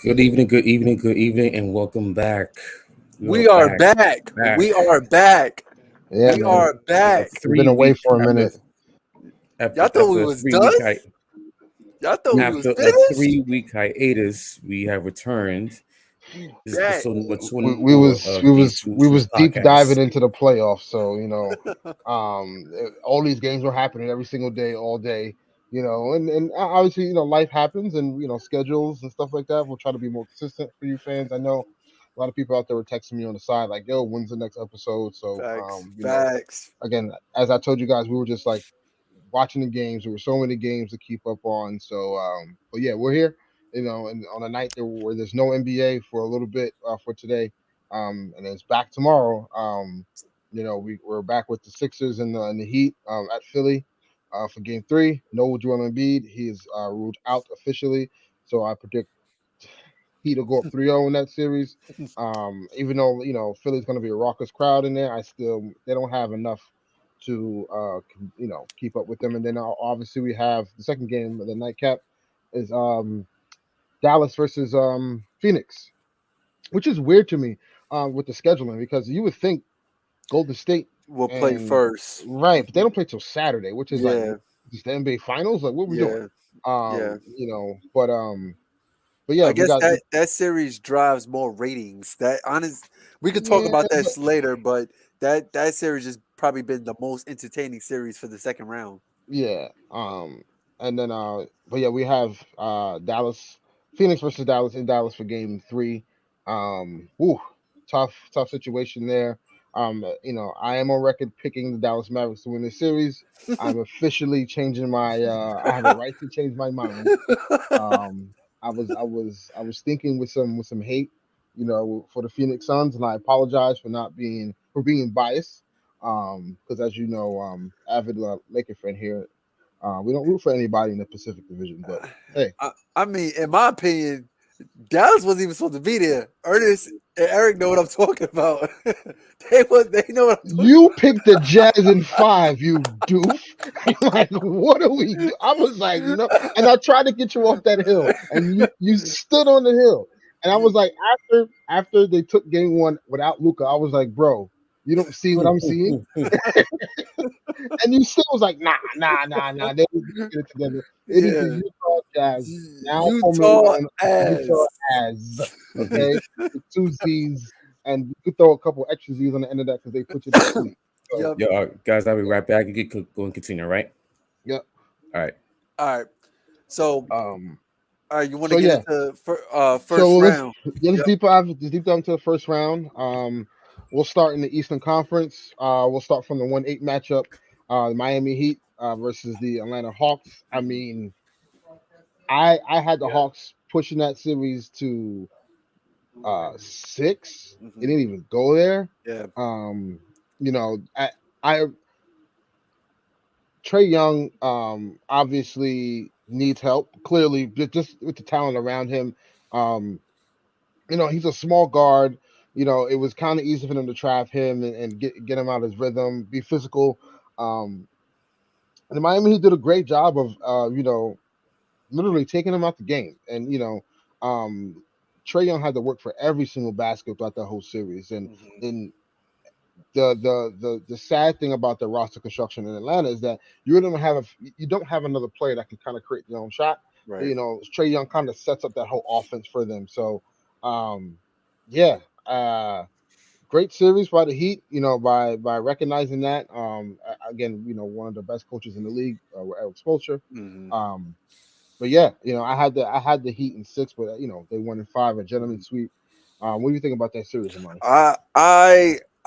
Good evening, and welcome back. We are We are back, back. back We are back. Yeah, We man. are after back. We've been away for a after minute. Y'all thought we a was 3 done? week Y'all thought we was after a finished? 3 week hiatus. We have returned. We This is back. episode number We, 24 of the we Solutions was deep diving Podcast. into the playoffs. So all these games were happening every single day, all day. And obviously, life happens, and schedules and stuff like that. We'll try to be more consistent for you fans. I know a lot of people out there were texting me on the side like, "Yo, when's the next episode?" So, Facts. Facts. again, as I told you guys, we were just like watching the games. There were so many games to keep up on. So, but yeah, we're here. And on a night where there's no NBA for a little bit for today, and it's back tomorrow. We're back with the Sixers and the Heat at Philly for Game 3. No Joel Embiid. He is ruled out officially. So I predict Heat will go up 3-0 in that series. Even though Philly's going to be a raucous crowd in there, they don't have enough to keep up with them. And then obviously we have the second game of the nightcap is Dallas versus Phoenix, which is weird to me with the scheduling, because you would think Golden State We'll play and first. right, but they don't play till Saturday, which is like Yeah. just the NBA Finals. Like, what we doing? Yeah. Yeah. But yeah, I we guess got that series drives more ratings. We could talk yeah, about that later, but that series has probably been the most entertaining series for the second round. yeah. And then but yeah, we have Dallas, Phoenix versus Dallas in Dallas for game 3. Whew, tough situation there. I am on record picking the Dallas Mavericks to win this series. I'm officially changing my I have a right to change my mind. I was thinking with some hate, for the Phoenix Suns, and I apologize for not being biased. Because as you know, avid Laker fan here, we don't root for anybody in the Pacific Division, but hey, I mean, in my opinion, Dallas wasn't even supposed to be there. Ernest and Eric know what I'm talking about. They know what I'm talking you picked the Jazz in 5, you doof. Like, what are we do? I was like, no, and I tried to get you off that hill, and you stood on the hill, and I was like, after they took game 1 without Luca, I was like, bro, you don't see what I'm seeing. And you still was like, nah. They need to get it together. It is the Yeah. Utah Jazz, now formerly Utah known as Utah ass. as. Okay, with 2 Z's, and you could throw a couple extra Z's on the end of that because they put you to sleep. So, Yep. Yo, guys, I'll be right back. You can go and continue, right? yeah. All right. All right. So, Um. all right, you want So to get yeah. into first So let's round? let's Yep. deep dive into the first round. We'll start in the Eastern Conference. We'll start from the 1-8 matchup. The Miami Heat versus the Atlanta Hawks. I mean, I had the Hawks pushing that series to 6. It Hmm. didn't even go there. Yeah. Um, I Trey Young obviously needs help. Clearly, just with the talent around him. Um, he's a small guard. It was kind of easy for them to trap him and get him out of his rhythm, be physical. Um, and Miami, he did a great job of literally taking him out the game. And Trey Young had to work for every single basket throughout the whole series. And Hmm. and the sad thing about the roster construction in Atlanta is that you don't have another player that can kind of create their own shot. Right. Trey Young kind of sets up that whole offense for them. So, yeah, great series by the Heat. By recognizing that. Again, one of the best coaches in the league, Eric Spoelstra. Hmm. Um, but yeah, I had the Heat in 6, but they won in 5, a gentleman sweep. What do you think about that series, Amani?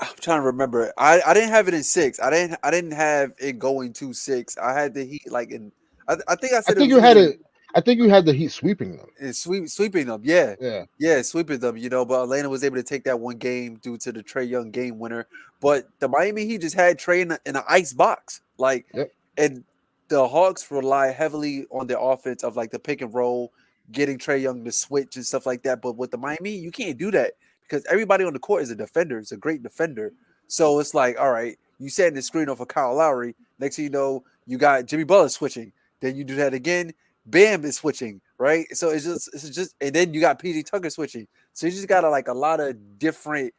I'm trying to remember. I didn't have it in 6. I didn't have it going to 6. I had the Heat like in. I think I I said it think was you had either it. I think you had the Heat sweeping them. sweeping them. Yeah. Yeah. Yeah, sweeping them, but Atlanta was able to take that one game due to the Trey Young game winner. But the Miami Heat just had Trey in an ice box. Yep. And the Hawks rely heavily on their offense of like the pick and roll, getting Trey Young to switch and stuff like that. But with the Miami, you can't do that because everybody on the court is a defender. It's a great defender. So it's like, all right, you setting the screen off of Kyle Lowry. Next thing you know, you got Jimmy Butler switching. Then you do that again. Bam is switching. right? So it's just, and then you got PJ Tucker switching. So you just got a lot of different.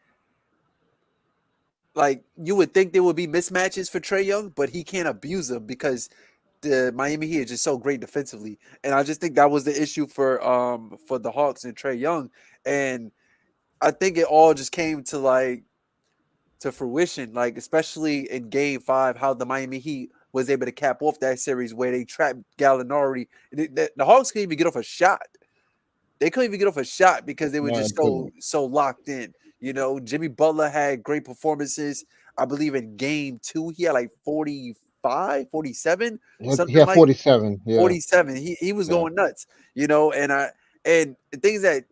Like you would think there would be mismatches for Trae Young, but he can't abuse them because the Miami Heat is just so great defensively. And I just think that was the issue for the Hawks and Trae Young. And I think it all just came to fruition, like especially in Game 5, how the Miami Heat was able to cap off that series where they trapped Gallinari. The Hawks couldn't even get off a shot. They couldn't even get off a shot because they were No, just they couldn't. so locked in. Jimmy Butler had great performances. I believe in Game 2 he had like 45, 47, He something had like 47. Yeah, 47. He was yeah. going nuts. And the things that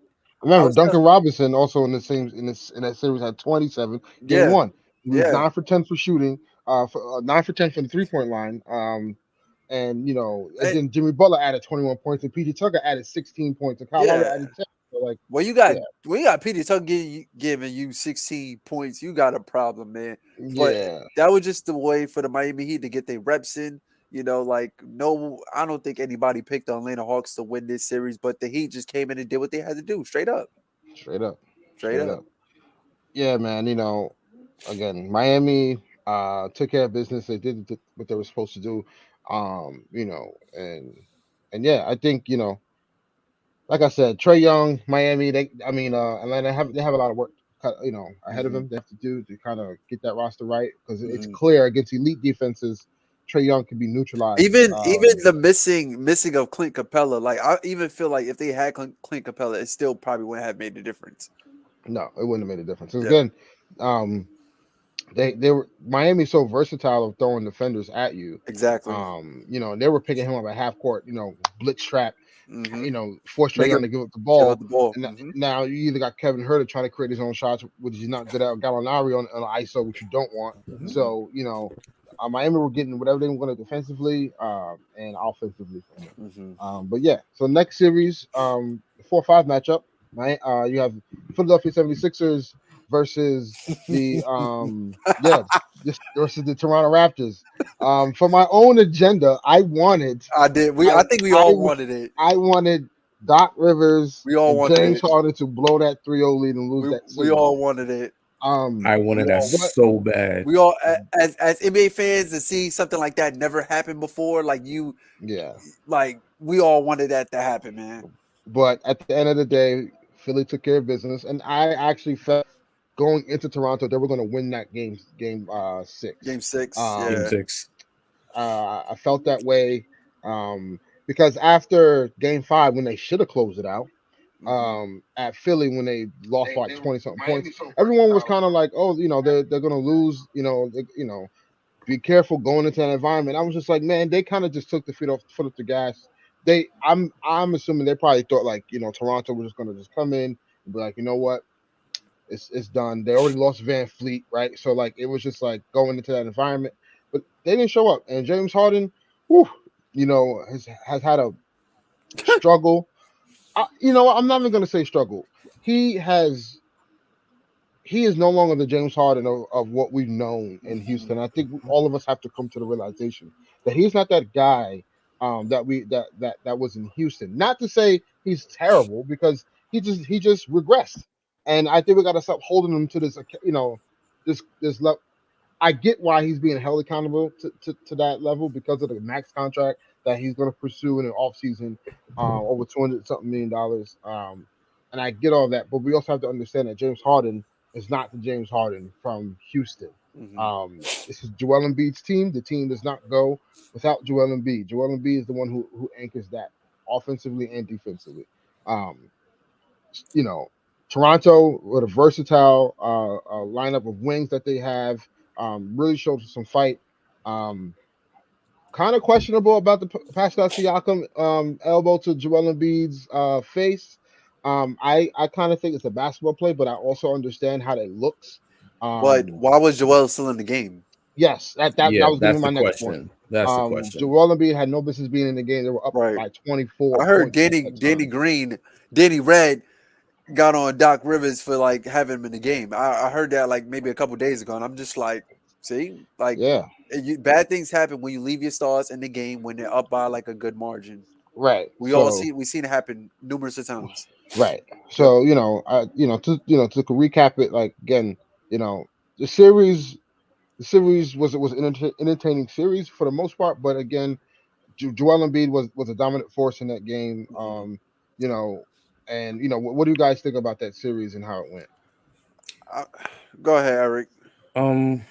I Remember, was Duncan Robinson also in that series had 27. Game yeah, one, he was yeah. 9 for 10 for shooting, 9 for 10 from the 3 point line. And And, then Jimmy Butler added 21 points, and PJ Tucker added 16 points, and Kyle Lowry yeah. added 10. So like, When you got yeah, PJ Tucker giving you 16 points, you got a problem, man. But yeah, that was just the way for the Miami Heat to get their reps in. No, I don't think anybody picked the Atlanta Hawks to win this series, but the Heat just came in and did what they had to do, straight up, straight up, straight straight up. up. Yeah, man. Again, Miami took care of business. They did what they were supposed to do. And yeah, I think like I said, Trey Young, Miami, Atlanta they have a lot of work, ahead of hmm them. They have to do to kind of get that roster right because it's hmm clear against elite defenses, Trey Young can be neutralized. Even the missing of Clint Capella, like I even feel like if they had Clint Capella, it still probably wouldn't have made a difference. No, it wouldn't have made a difference. 'Cause Yeah, again, um, they were Miami's so versatile of throwing defenders at you. exactly. And they were picking him up at half court, blitz trap, hmm force Trey Make Young him to give up the give up ball. the ball. And now you either got Kevin Herter trying to create his own shots, which he's not good at, or Gallinari on ISO, which you don't want. hmm So, Miami were getting whatever they wanted defensively and offensively from them. hmm But yeah, so next series, the 4-5 matchup, right? You have Philadelphia 76ers versus the this versus the Toronto Raptors. For my own agenda, I wanted I did. I I think we I all wanted it. I wanted Doc Rivers We all and wanted James it. Harden to blow that 3-0 lead and lose that We series. all wanted it. Um, I wanted We that all but so bad. we all as NBA fans to see something like that never happened before. yeah, We all wanted that to happen, man. but at the end of the day, Philly took care of business, and I actually felt going into Toronto they were going to win that game 6. Game 6, Game yeah. Um, 6. I felt that way because after Game 5 when they should have closed it out. hmm At Philly when they lost by like 20 something points. Everyone was kind of like, oh, they're gonna lose. Be careful going into that environment. I was just like, man, they kind of just took the foot off the gas. I'm assuming they probably thought like, Toronto was just gonna just come in and be like, you know what, it's done. They already lost Van Fleet, right? So like it was just like going into that environment, but they didn't show up. And James Harden, whew, has had a struggle. I'm not even gonna say struggle. He has he is no longer the James Harden of what we've known in hmm Houston. I think all of us have to come to the realization that he's not that guy that was in Houston. Not to say he's terrible because he just regressed, and I think we got to stop holding him to this level. I get why he's being held accountable to that level because of the max contract that he's going to pursue in an offseason, over 200 something $1 million. And I get all that, but we also have to understand that James Harden is not the James Harden from Houston. hmm This is Joel Embiid's team. The team does not go without Joel Embiid. Joel Embiid is the one who anchors that offensively and defensively. Um, you know, Toronto with a versatile lineup of wings that they have really showed some fight. Um, Kind of questionable about the Pascal Siakam elbow to Joel Embiid's face. I kind of think it's a basketball play, but I also understand how that looks. But Um, why was Joel still in the game? yes, that Yeah, was going to be that's my the next point. question. That's the question. Joel Embiid had no business being in the game. They were up Right. by 24 I heard points at Danny that Danny time. Green, Danny Red got on Doc Rivers for having him in the game. I heard that maybe a couple days ago, and I'm just like, see, Yeah. bad things happen when you leave your stars in the game when they're up by a good margin. Right. We So seen it happen numerous of times. right. Yep. So to recap it, like again, you know, the series was an entertaining series for the most part, but again, Joel Embiid was a dominant force in that game. Mhm. You know, and what do you guys think about that series and how it went? Uh, Go ahead, Eric. Um,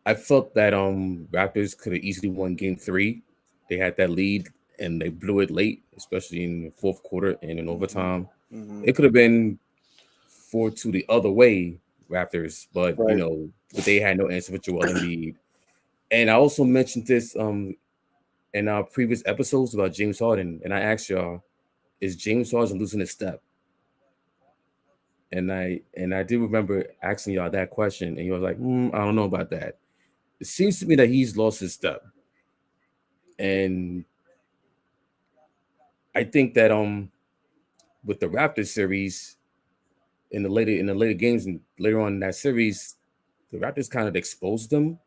I felt that Raptors could have easily won Game 3. They had that lead and they blew it late, especially in the fourth quarter and in Hmm. overtime. Hmm. It could have been 4-2 the other way, Raptors, but Right. but they had no answer for Joel Embiid. And I also mentioned this in our previous episodes about James Harden, and I asked y'all, is James Harden losing his step? And I do remember asking y'all that question, and you were like, I don't know about that. It seems to me that he's lost his step, and I think that with the Raptors series in the later games and later on in that series, the Raptors kind of exposed them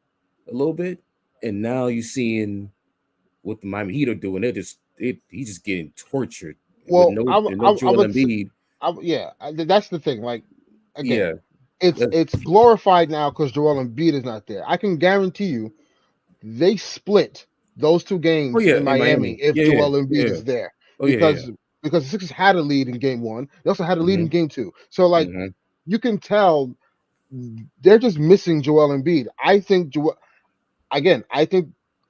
a little bit, and now you're seeing what the Miami Heat are doing. He's just getting tortured with Well, no I Joel would say, Embiid. yeah, that's the thing. Like again, Yeah. that- it's glorified now because Joel Embiid is not there. I can guarantee you they split those two oh games yeah, in in Miami Miami. if Yeah, yeah, Joel Embiid yeah. is there Oh yeah, yeah. because the Sixers had a lead in game one. They also had a lead in Hmm. game two. So like Hmm. you can tell they're just missing Joel Embiid. I think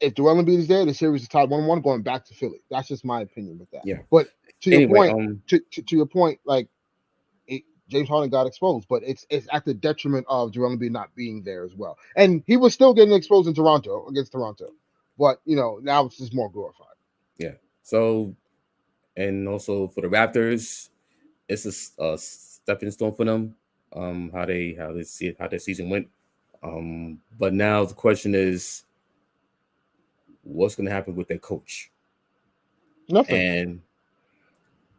if Joel Embiid is there, the series is tied 1-1 going back to Philly. That's just my opinion with that. Yeah. But to your Anyway, point, to your point, like James Harden got exposed, but it's at the detriment of Joel Embiid not being there as well. And he was still getting exposed in Toronto against Toronto, but now it's just more glorified. yeah. So and also for the Raptors, it's a stepping stone for them. How their season went. But now the question is, what's going to happen with their coach? Nothing. And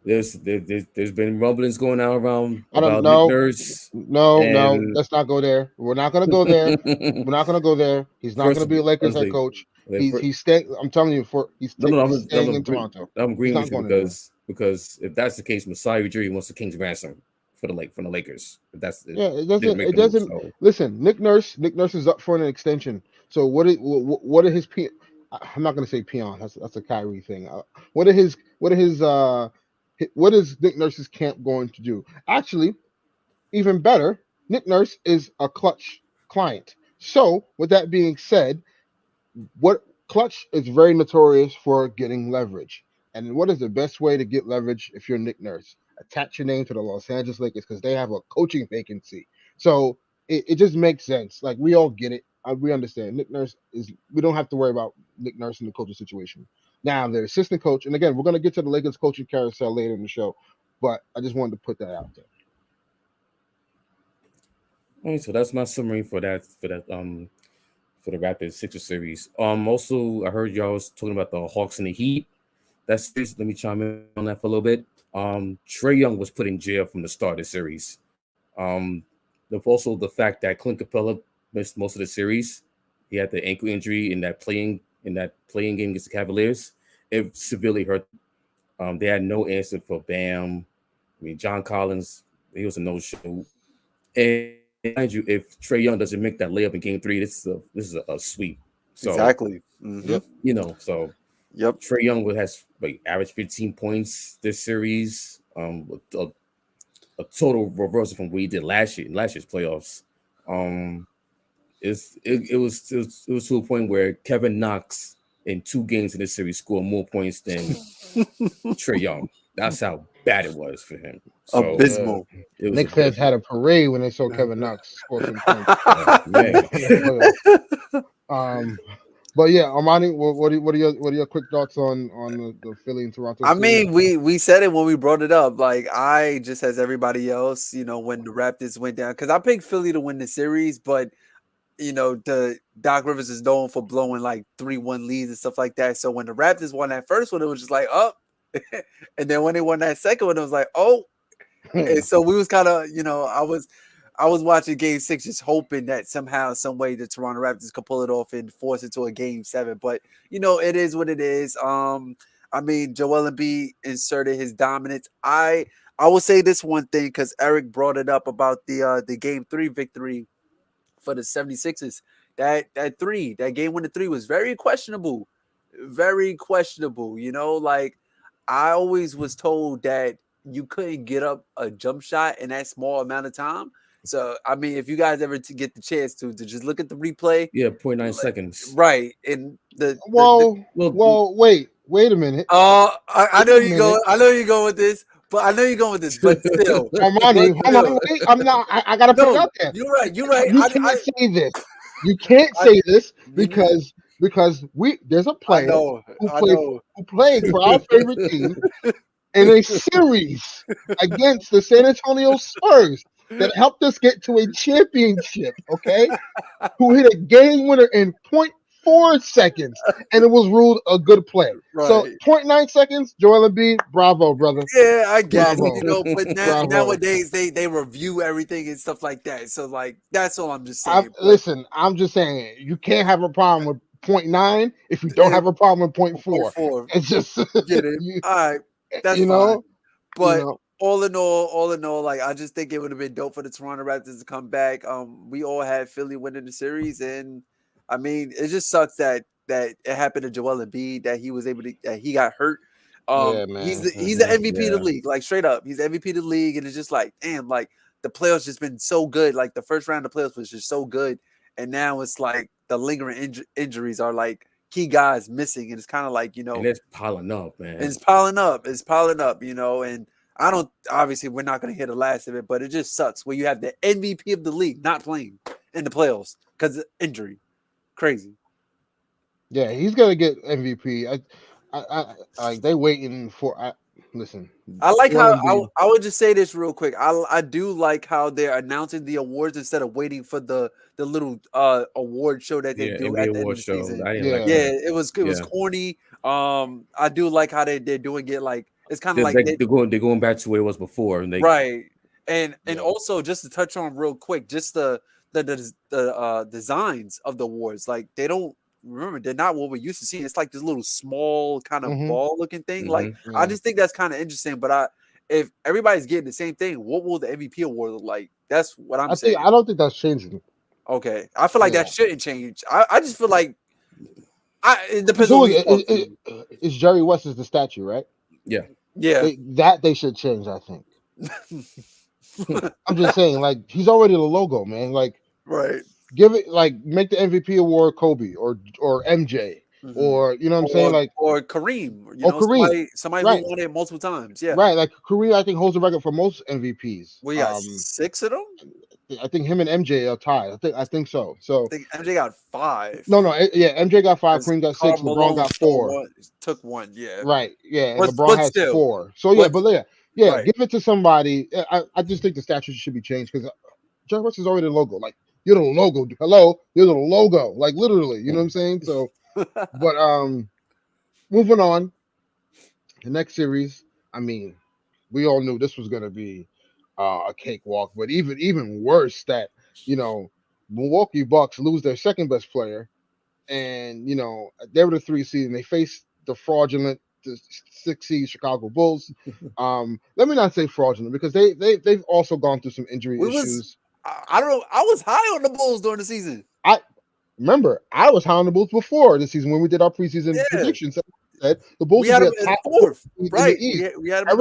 there's been rumblings going out around I don't about Nick know. Nurse, No. and Let's not go there. We're not gonna go there. We're not gonna go there. He's not first gonna of be a Lakers head honestly, coach. like, He's staying. I'm telling you, no, he's staying in Toronto. I'm He's agreeing not with you going anywhere. because if that's the case, Masai Ujiri wants the King's ransom from the Lakers. If that's it, Yeah, it didn't doesn't. make It the move. doesn't. So Listen, Nick Nurse is up for an extension. So what are his I'm not gonna say peon. That's a Kyrie thing. What is Nick Nurse's camp going to do? Actually, even better, Nick Nurse is a Clutch client. So with that being said, what Clutch is very notorious for getting leverage. And what is the best way to get leverage if you're Nick Nurse? Attach your name to the Los Angeles Lakers because they have a coaching vacancy. So it just makes sense. Like we all get it. We understand. Nick Nurse is. We don't have to worry about Nick Nurse in the coaching situation. Now the assistant coach, and again, we're gonna get to the Lakers coaching carousel later in the show, but I just wanted to put that out there. all right, so that's my summary for the Raptors Sixers series. Also I heard y'all was talking about the Hawks and the Heat. That series, let me chime in on that for a little bit. Trey Young was put in jail from the start of the series. Um, also the fact that Clint Capella missed most of the series. He had the ankle injury in that playing game against the Cavaliers. It severely hurt them. They had no answer for Bam. I mean, John Collins, he was a no-show. And mind you, if Trey Young doesn't make that layup in Game 3, this is a sweep. So Exactly. Hmm. Yep. so Yep. Trey Young has like average 15 points this series. A total reversal from what he did last year's playoffs. Um, it was to a point where Kevin Knox in 2 games in this series scored more points than Trey Young. That's how bad it was for him. So Yeah. Abysmal. it was Knicks fans had a parade when they saw Kevin Knox score some points man. in the playoffs. Um, but yeah, Armani, what are your quick thoughts on the Philly and Toronto I series? mean, we said it when we brought it up. Like I just as everybody else, when the Raptors went down, because I picked Philly to win the series, but the Doc Rivers is known for blowing like 3-1 leads and stuff like that. So when the Raptors won that first one, it was just like up, and then when they won that second one, it was like oh, and so we was kind of I was watching Game 6, just hoping that somehow, some way, the Toronto Raptors could pull it off and force it to a Game 7. But it is what it is. I mean, Joel Embiid inserted his dominance. I will say this one thing because Eric brought it up about the game 3 victory for the 76ers. That game winning three was very questionable. Very questionable. Like I always was told that you couldn't get up a jump shot in that small amount of time. So I mean, if you guys ever get the chance to just look at the replay, 0.9 seconds. right? And Well, wait a minute. I know you go. I know you going with this, but I know you're going with this. But still, Armani, hold on, wait. I'm not. I gotta put it out there. You're right. You're right. You can't say this. You can't say this because there's a player who played for our favorite team in a series against the San Antonio Spurs that helped us get to a championship. Okay, who hit a game winner in 0.4 seconds, and it was ruled a good play. Right. So 0.9 seconds, Joel Embiid, bravo, brother. Yeah, I guess. Bravo. But nowadays they review everything and stuff like that. So like that's all I'm just saying. Listen, I'm just saying you can't have a problem with 0.9 if you don't have a problem with 0.4. It's just get it. All right, that's fine. But all in all, like I just think it would have been dope for the Toronto Raptors to come back. We all had Philly winning the series, and I mean, it just sucks that it happened to Joel Embiid that he got hurt. Yeah, man. He's the MVP of the league, like straight up. He's the MVP of the league, and it's just like, damn, like the playoffs just been so good. Like the first round of the playoffs was just so good, and now it's like the lingering injuries are like key guys missing, and it's kind of like and it's piling up, man. It's piling up, and I don't. Obviously, we're not going to hear the last of it, but it just sucks when you have the MVP of the league not playing in the playoffs because of injury. Crazy. Yeah, he's gonna get MVP. I they waiting for. Listen, I like how I would just say this real quick. I do like how they're announcing the awards instead of waiting for the little award show that they do at the end of the season. It was corny. I do like how they're doing it. Like it's kind of like they're going back to where it was before, and right. And also just to touch on real quick, just the designs of the awards. Like they don't. Remember, they're not what we're used to seeing. It's like this little small kind of ball looking thing. Like I just think that's kind of interesting. But if everybody's getting the same thing, what will the MVP award look like? That's what I'm saying. I don't think that's changing. Okay, I feel like that shouldn't change. I just feel like it depends on it's Jerry West is the statue, right? Yeah. They should change. I think. I'm just saying, like he's already the logo, man. Like right. Give it make the MVP award Kobe or MJ or you know what I'm saying, like or Kareem, Kareem. somebody who won it multiple times, right. Like Kareem, I think holds the record for most MVPs. We got 6 of them. I think him and MJ are tied. I think so. So I think MJ got 5. No, MJ got 5. Kareem got 6. LeBron got 4. Took 1, yeah. Right, yeah. And LeBron has 4. So right. Give it to somebody. I just think the statute should be changed because Jerry West is already the logo. Like. You're the logo. Hello, you're the logo. Like literally, you know what I'm saying? So, but moving on. The next series, I mean, we all knew this was gonna be a cakewalk. But even worse that Milwaukee Bucks lose their second best player, and they were the 3 seed and they faced the fraudulent 6 seed Chicago Bulls. Let me not say fraudulent because they've also gone through some injury issues. I don't know. I was high on the Bulls during the season. I was high on the Bulls before the season when we did our preseason predictions. Said the Bulls we had them at 4th, right? We had them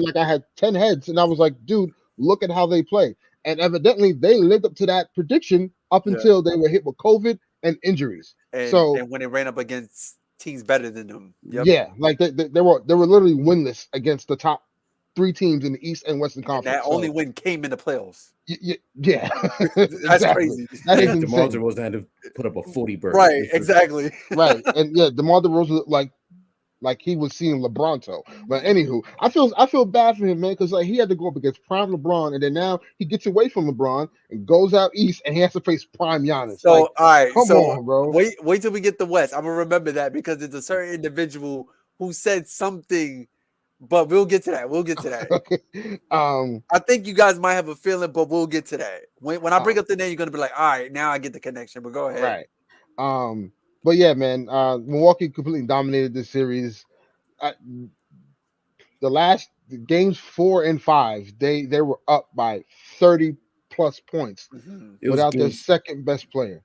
like I had 10 heads, and I was like, dude, look at how they play. And evidently, they lived up to that prediction up until they were hit with COVID and injuries. And when they ran up against teams better than them, like they were literally winless against the top 3 teams in the East and Western Conference. And that only win came in the playoffs. Yeah. That's crazy. That is DeMar DeRozan had to put up a 40 burn. Right, exactly. Right. And DeMar DeRozan like he was seeing LeBronto. But anywho, I feel bad for him, man, because like he had to go up against prime LeBron, and then now he gets away from LeBron and goes out east and he has to face prime Giannis. So all right, come on, bro. Wait till we get the West. I'm gonna remember that because it's a certain individual who said something. But we'll get to that. Okay. I think you guys might have a feeling, but we'll get to that. When I bring up the name, you're gonna be like, all right, now I get the connection. But go ahead. Right. But yeah, man, Milwaukee completely dominated this series. the last games 4 and 5, they were up by 30 plus points Mhm. It was without their games, second best player.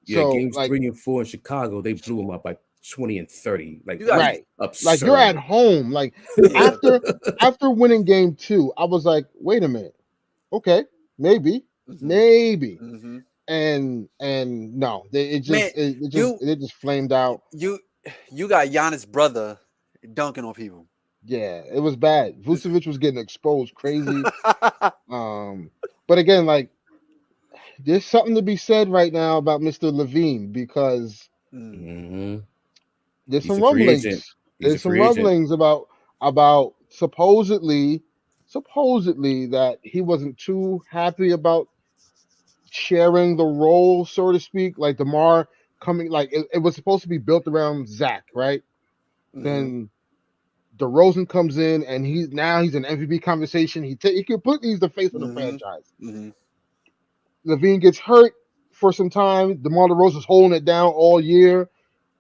yeah, So games like 3 and 4 in Chicago. They blew them up by 20 and 30. Like You that was got right, like you're absurd. at home. Like yeah. after winning game 2, I was like, wait a minute, okay, maybe, Mhm. maybe, Mhm. and no, Man, you it just flamed out. you you got Giannis' brother dunking on people. Yeah, it was bad. Vucevic was getting exposed crazy. Um, but again, like there's something to be said right now about Mr. Levine because Mm. Hmm. there's He's some a free agent. rumblings. He's a There's some free agent. rumblings about supposedly that he wasn't too happy about sharing the role, so to speak. Like DeMar coming, like it was supposed to be built around Zach, right? Mhm. Then DeRozan comes in and he's an MVP conversation. He completely is the face of the Mhm. franchise. Mhm. Levine gets hurt for some time. DeMar DeRozan's holding it down all year.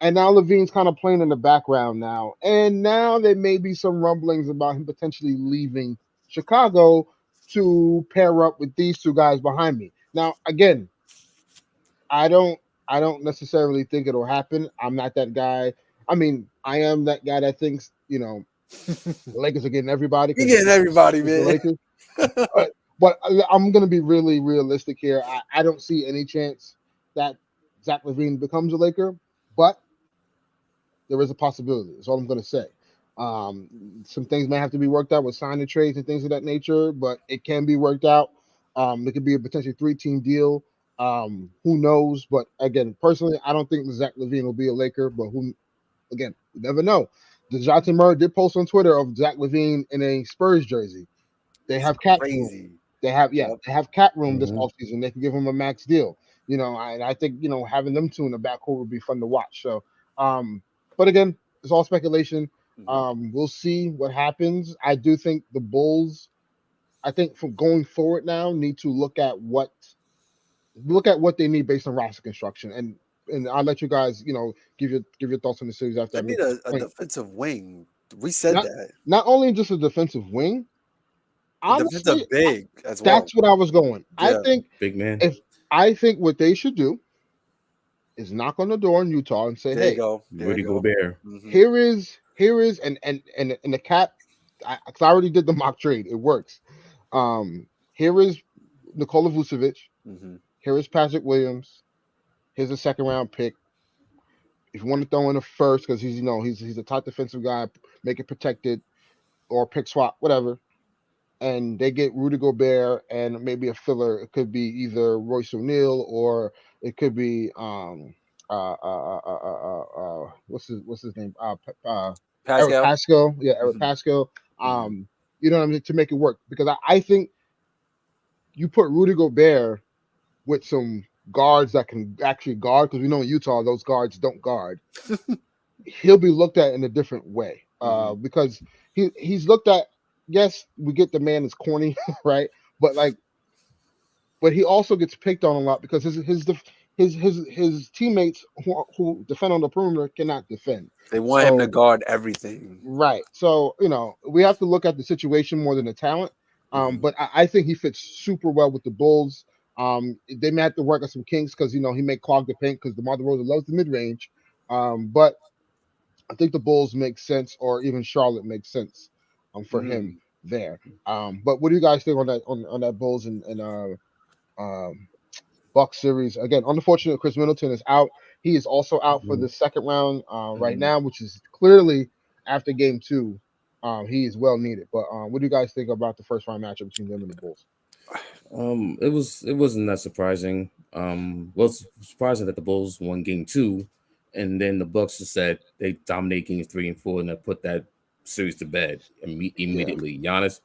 And now Levine's kind of playing in the background now. And now there may be some rumblings about him potentially leaving Chicago to pair up with these two guys behind me. Now, again, I don't I don't necessarily think it'll happen. I'm not that guy. I mean, I am that guy that thinks, the Lakers are getting everybody You because getting everybody, it's the man. Lakers. But I'm gonna be really realistic here. I don't see any chance that Zach Levine becomes a Laker, but there is a possibility. That's all I'm gonna say. Um, some things may have to be worked out with signing trades and things of that nature, but it can be worked out. It could be a potentially 3-team deal. Who knows? But again, personally, I don't think Zach Levine will be a Laker. But who? Again, you never know. DeJounte Murray did post on Twitter of Zach Levine in a Spurs jersey. They It's have cap room. crazy. Yep. They have cap room this Hmm. offseason. They can give him a max deal. I think having them two in the backcourt would be fun to watch. So, but again, it's all speculation. Mhm. We'll see what happens. I do think the Bulls. I think from going forward now need to look at what they need based on roster construction, and I'll let you guys give your thoughts on the series after They I need make this a point. defensive wing. We said Not that. not only just a defensive wing. A defensive Honestly, big as well. that's what I was going. Yeah. Big man. If I think what they should do is knock on the door in Utah and say, There you "Hey, go. There you Rudy go. Gobert. Mhm. here is and the cap." Cause I already did the mock trade. It works. Here is Nikola Vucevic. Mhm. Here is Patrick Williams. Here's a second round pick. If you want to throw in a first, because he's a top defensive guy, make it protected or pick swap, whatever. And they get Rudy Gobert and maybe a filler. It could be either Royce O'Neal or it could be what's his name Eric Pascal. Pascal. Yeah, Eric Mhm. Pascal. Mhm. You know what I mean, to make it work, because I think you put Rudy Gobert with some guards that can actually guard, because we know in Utah those guards don't guard. He'll be looked at in a different way, Mhm. because he's looked at. Yes, we get the man is corny, right? But but he also gets picked on a lot because his teammates who defend on the perimeter cannot defend. They want him to So guard everything. right, so we have to look at the situation more than the talent. Mhm. But I think he fits super well with the Bulls. They may have to work on some kinks because he may clog the paint because DeMar DeRozan loves the mid range. But I think the Bulls make sense, or even Charlotte makes sense, for him Mhm. there. But what do you guys think on that Bulls and um, Bucks series? Again, unfortunately, Chris Middleton is out. He is also out for the second round right Mhm. now, which is clearly after game 2. He is well needed. But what do you guys think about the first round matchup between them and the Bulls? It wasn't that surprising. Well, it's surprising that the Bulls won game 2, and then the Bucks just said they dominate games 3 and 4, and they put that series to bed Yeah. immediately. Giannis,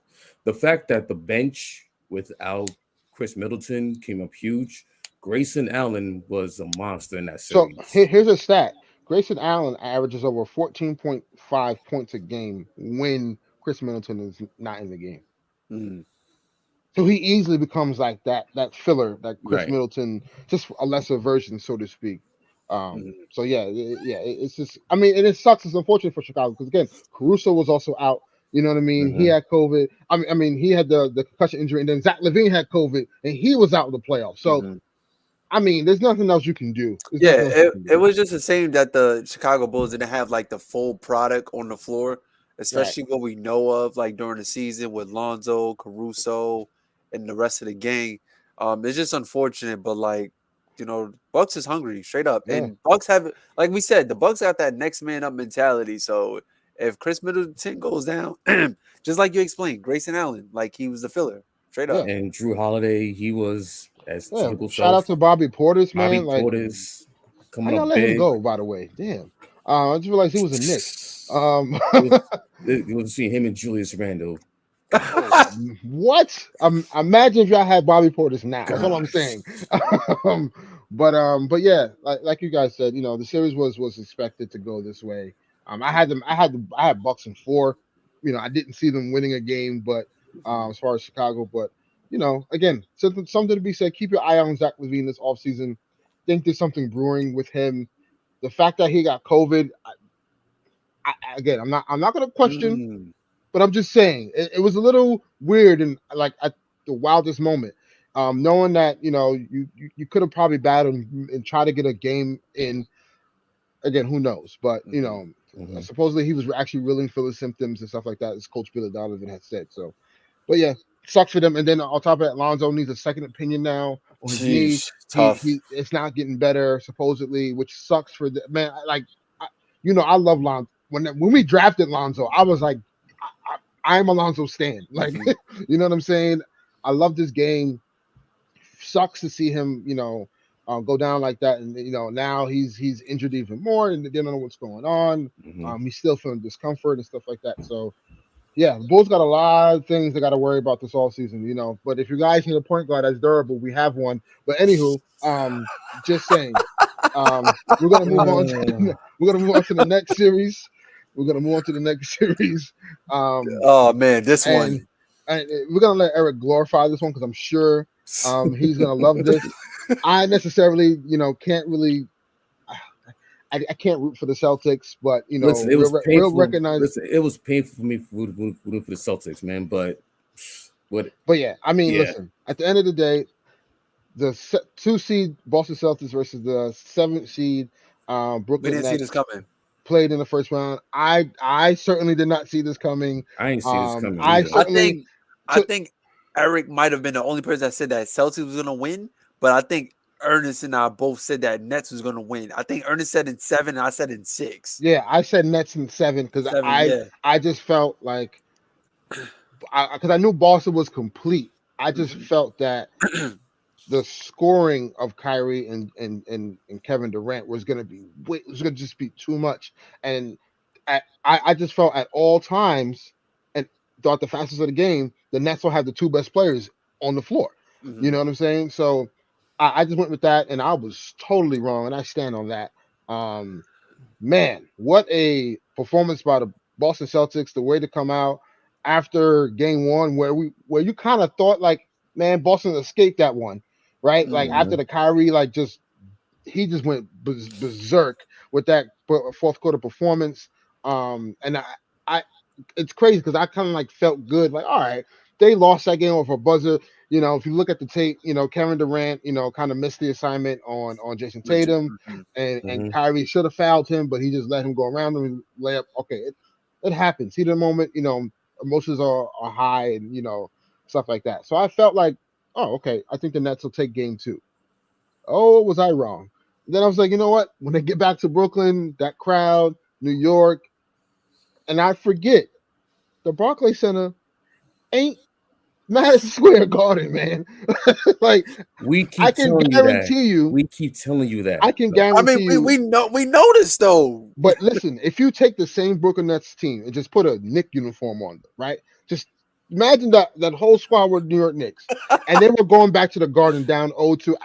the fact that the bench without Chris Middleton came up huge. Grayson Allen was a monster in that So series. here's a stat. Grayson Allen averages over 14.5 points a game when Chris Middleton is not in the game. Mhm. So he easily becomes like that filler, that Chris Right. Middleton, just a lesser version, so to speak. So it's just, I mean, and it sucks. It's unfortunate for Chicago because again, Caruso was also out. You know what I mean? He had COVID. I mean, he had the concussion injury, and then Zach LaVine had COVID, and he was out of the playoffs. So, I mean, there's nothing else you can do. It was just a shame that the Chicago Bulls didn't have like the full product on the floor, especially what we know of like during the season with Lonzo, Caruso, and the rest of the gang. It's just unfortunate, but like Bucks is hungry straight up, and Bucks have, like we said, the Bucks got that next man up mentality. So if Chris Middleton goes down, just like you explained, Grayson Allen, like he was the filler straight up, and Drew Holiday, he was as typical shout out to Bobby Portis, man. Bobby Portis coming I up let big. him go, by the way. Damn. I just realized he was a Knick. It was seeing him and Julius Randle. What? Imagine if y'all had Bobby Portis now. That's all I'm saying. But yeah, like you guys said, the series was expected to go this way. I had Bucks in 4. I didn't see them winning a game, but as far as Chicago, but again, something to be said. Keep your eye on Zach LaVine this offseason. Think there's something brewing with him. The fact that he got COVID, again, I'm not going to question, but I'm just saying it was a little weird and like at the wildest moment, knowing that you could have probably battled and try to get a game in. Again, who knows? But supposedly he was actually really feeling symptoms and stuff like that, as Coach Billy Donovan had said. So, but yeah, sucks for them. And then on top of that, Lonzo needs a second opinion now on his knee. Tough. It's not getting better supposedly, which sucks for the man. I love Lonzo. When we drafted Lonzo, I was like, I'm a Lonzo stan. Like, you know what I'm saying? I love this game. Sucks to see him, go down like that, and now he's injured even more, and they don't know what's going on. He's still feeling discomfort and stuff like that. So, yeah, the Bulls got a lot of things they got to worry about this all season, But if you guys need a point guard that's durable, we have one. But anywho, just saying, we're gonna move on. We're gonna move on to the next series. Oh man, this one. And we're gonna let Eric glorify this one because I'm sure he's gonna love this. I necessarily, can't really. I can't root for the Celtics, but listen, it was painful. We'll recognize. Listen, it was painful for me rooting for the Celtics, man. But yeah, I mean, listen. At the end of the day, the 2 seed Boston Celtics versus the 7th seed Brooklyn we didn't see Nets this coming. played in the first round. I certainly did not see this coming. I ain't see this coming. I think Eric might have been the only person that said that Celtics was gonna win, but I think Ernest and I both said that Nets was gonna win. I think Ernest said in 7, and I said in 6. Yeah, I said Nets in 7 because I just felt like because I knew Boston was complete. I just felt that the scoring of Kyrie and Kevin Durant was gonna just be too much, and I just felt at all times and throughout the fastest of the game, the Nets will have the 2 best players on the floor. You know what I'm saying? So I just went with that, and I was totally wrong, and I stand on that. Man, what a performance by the Boston Celtics! The way to come out after Game 1, where you kind of thought like, man, Boston escaped that one, right? Like after the Kyrie, he just went berserk with that fourth quarter performance. And I it's crazy because I kind of felt good, all right, they lost that game off a buzzer. If you look at the tape, Kevin Durant, kind of missed the assignment on Jason Tatum, and Kyrie should have fouled him, but he just let him go around him and lay up. Okay, it happens. Heat of the moment, emotions are high and stuff like that. So I felt like, oh, okay, I think the Nets will take Game 2. Oh, was I wrong? Then I was like, you know what? When they get back to Brooklyn, that crowd, New York, and I forget the Barclays Center ain't Madison Square Garden, man. we keep I can guarantee you. We keep telling you that. I can guarantee you. We know this though. But listen, if you take the same Brooklyn Nets team and just put a Knick uniform on them, right? Just imagine that whole squad were New York Knicks, and they were going back to the Garden down 0-2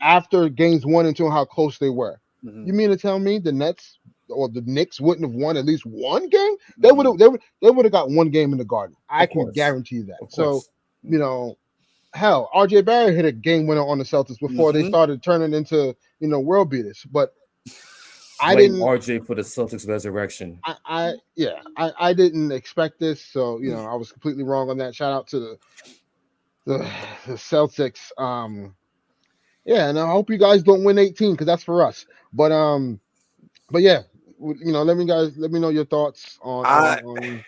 after games 1 and 2 and how close they were. You mean to tell me the Nets or the Knicks wouldn't have won at least one game? They would have got one game in the Garden. I can guarantee that. So, hell, RJ Barrett hit a game winner on the Celtics before they Mhm. started turning into world beaters. But I Blame didn't. RJ for the Celtics resurrection. I didn't expect this, so I was completely wrong on that. Shout out to the, the Celtics. Yeah, and I hope you guys don't win 18 because that's for us. But yeah, let me know your thoughts I on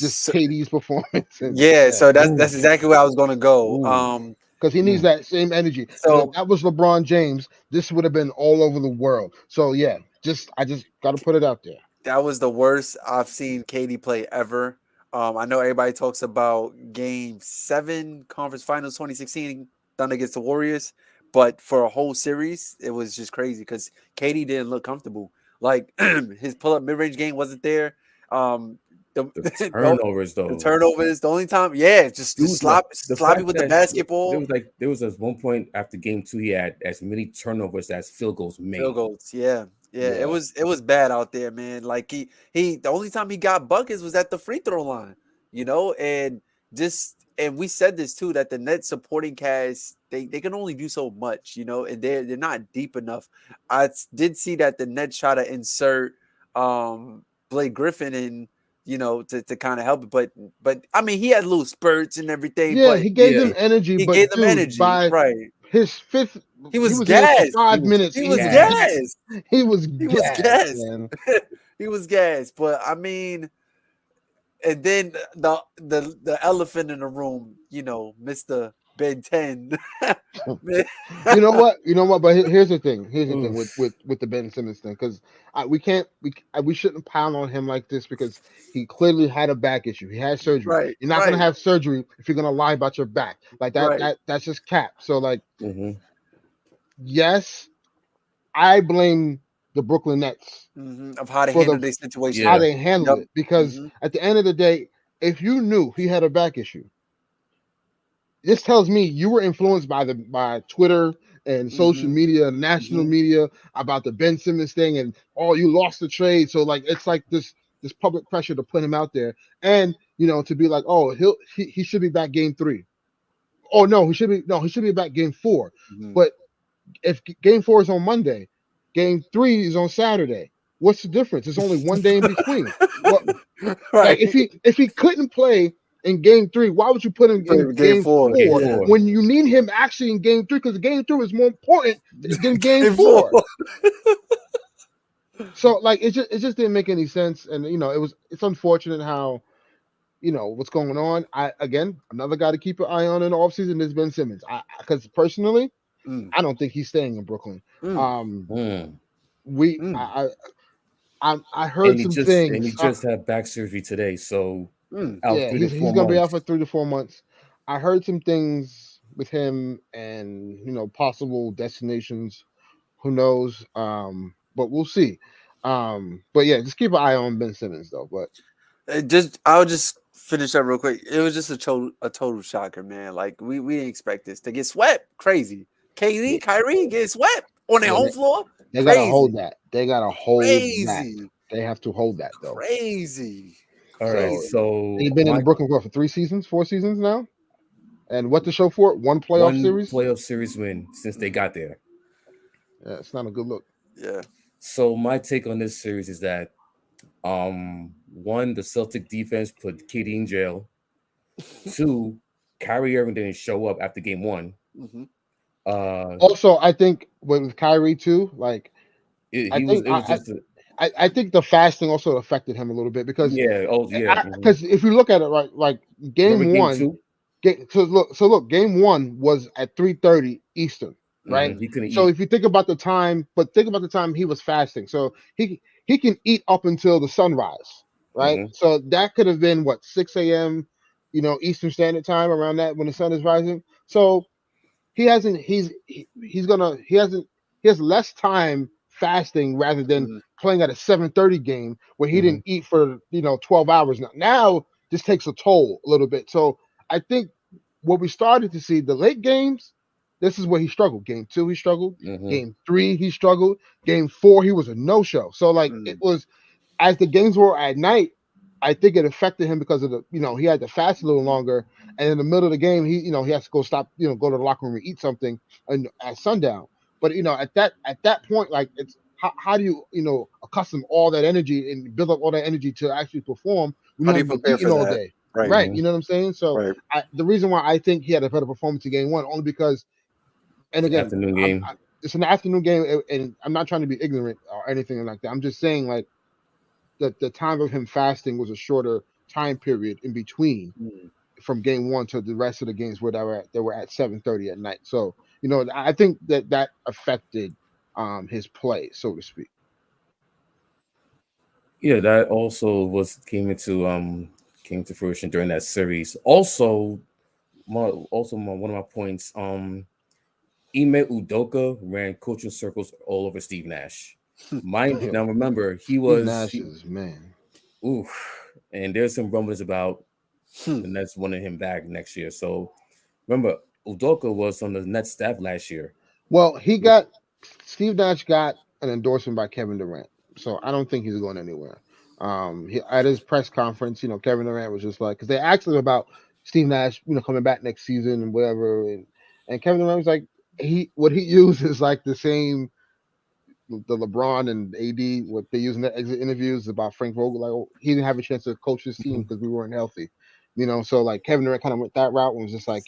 just so, KD's performance and yeah, yeah, so that's Ooh, exactly where I was gonna go. ooh, because he needs mm. that same energy. Because if So that was LeBron James, this would have been all over the world. So yeah, I just got to put it out there. that was the worst I've seen Katie play ever. I know everybody talks about Game 7 Conference Finals 2016 Thunder against the Warriors, but for a whole series, it was just crazy because Katie didn't look comfortable. Like his pull-up mid-range game wasn't there. The, The the turnovers the though. turnovers, the only time, yeah, just Dude, like the sloppy fact with the that basketball. there was at one point after game two he had as many turnovers as field goals Field made. goals, yeah, yeah. Yeah, It was bad out there, man. Like the only time he got buckets was at the free throw line, and and we said this too that the net supporting cast they can only do so much, and they're not deep enough. Did see that the net try to insert Blake Griffin in, to kind of help it, but I mean he had little spurts and everything, yeah, but he gave Yeah, them energy, he but gave them dude, energy, by right? his fifth, He he was was in there for gassed. he 5 minutes, He and he was was gassed. gassed. gassed. He was He was gassed, gassed. man. He was gassed. But I mean, and then the elephant in the room, Mr. Ben 10. You know what? You know what? But here's the thing. Here's the thing with Oof. the Ben Simmons thing, because we shouldn't pound on him like this because he clearly had a back issue. He had surgery. Right, You're not gonna right, have surgery if you're gonna lie about your back like that. right. That's just cap. So like, Hmm. yes, I blame the Brooklyn Nets Of how to for handle this situation. how Yeah. they handled Yep. it because hmm at the end of the day, if you knew he had a back issue, this tells me you were influenced by Twitter and social hmm media, national hmm media about the Ben Simmons thing, and you lost the trade. So like it's like this public pressure to put him out there, and to be like, oh, he should be back game 3. Oh no, he should be back game 4. hmm But if game 4 is on Monday, game 3 is on Saturday. What's the difference? It's only one day in between. Well, like right. if he couldn't play in game 3, why would you put him in Game game four. Game four Yeah. four. when you need him actually in game 3? Because game 3 is more important than game Game four. four. So like it just didn't make any sense, and it's unfortunate how what's going on. Another guy to keep an eye on in the offseason is Ben Simmons. Because personally, Mm, I don't think he's staying in Brooklyn. mm, Um, Mm. we mm, I heard some And he things. just had back surgery today, so mm. out Yeah, three to he's four gonna be out for months. 3 to 4 months. I heard some things with him and possible destinations. Who knows? But we'll see. But yeah, just keep an eye on Ben Simmons though. But I'll just finish up real quick. It was just a total shocker, man. Like we didn't expect this to get swept. Crazy. yeah, KD, Kyrie get swept on their yeah, home floor. they gotta hold Crazy, that. They gotta hold that. crazy, They have to hold that though. crazy, All right, So crazy. they've so been in my Brooklyn for 3 seasons, 4 seasons now. And what to show for it? One playoff one series. playoff series win since they got there. Yeah, it's not a good look. Yeah. So my take on this series is that one, the Celtic defense put KD in jail. Two, Kyrie Irving didn't show up after game one. hmm Uh, Also, I think with Kyrie too, like I he was think it was just a, I think the fasting also affected him a little bit because yeah. Oh yeah. if you look at it right, like Remember game game one, two? so look, game 1 was at 3:30 Eastern, right? hmm He couldn't So eat. if you think about the time, but think about the time he was fasting, so he can eat up until the sunrise, right? Hmm. So that could have been what 6 a.m. Eastern Standard Time around that when the sun is rising. So he hasn't he's gonna he has less time fasting rather than hmm playing at a 7:30 game where he Hmm. didn't eat for 12 hours. Now this takes a toll a little bit. So I think what we started to see the late games, this is where he struggled. Game 2 he struggled, Hmm. game 3 he struggled, game 4 he was a no-show. So like it hmm was, as the games were at night, I think it affected him because of the, he had to fast a little longer, and in the middle of the game, he has to go stop, go to the locker room and eat something at sundown. But at that point, like it's how do you accustom all that energy and build up all that energy to actually perform when How you do you haven't been prepare eating for all that? day, Right. right? You know what I'm saying? So Right. the reason why I think he had a better performance in game one, only because, and again, Afternoon game. it's an afternoon game, and I'm not trying to be ignorant or anything like that. I'm just saying, like, the time of him fasting was a shorter time period in between from game one to the rest of the games where they were at 7:30 at night. So I think that affected his play, so to speak. Yeah, that also came to fruition during that series. Also, one of my points. Ime Udoka ran coaching circles all over Steve Nash. Now remember Steve Nash is, man. And there's some rumblings about Hmm. the Nets wanting him back next year. So remember, Udoka was on the Nets staff last year. Well, Steve Nash got an endorsement by Kevin Durant, so I don't think he's going anywhere. At his press conference, Kevin Durant was just like, because they asked him about Steve Nash, coming back next season and whatever, and Kevin Durant was like, what he used is like the same, the LeBron and AD, what they use in the exit interviews about Frank Vogel. Like, he didn't have a chance to coach his team because we weren't healthy, So like Kevin Durant kind of went that route and was just like,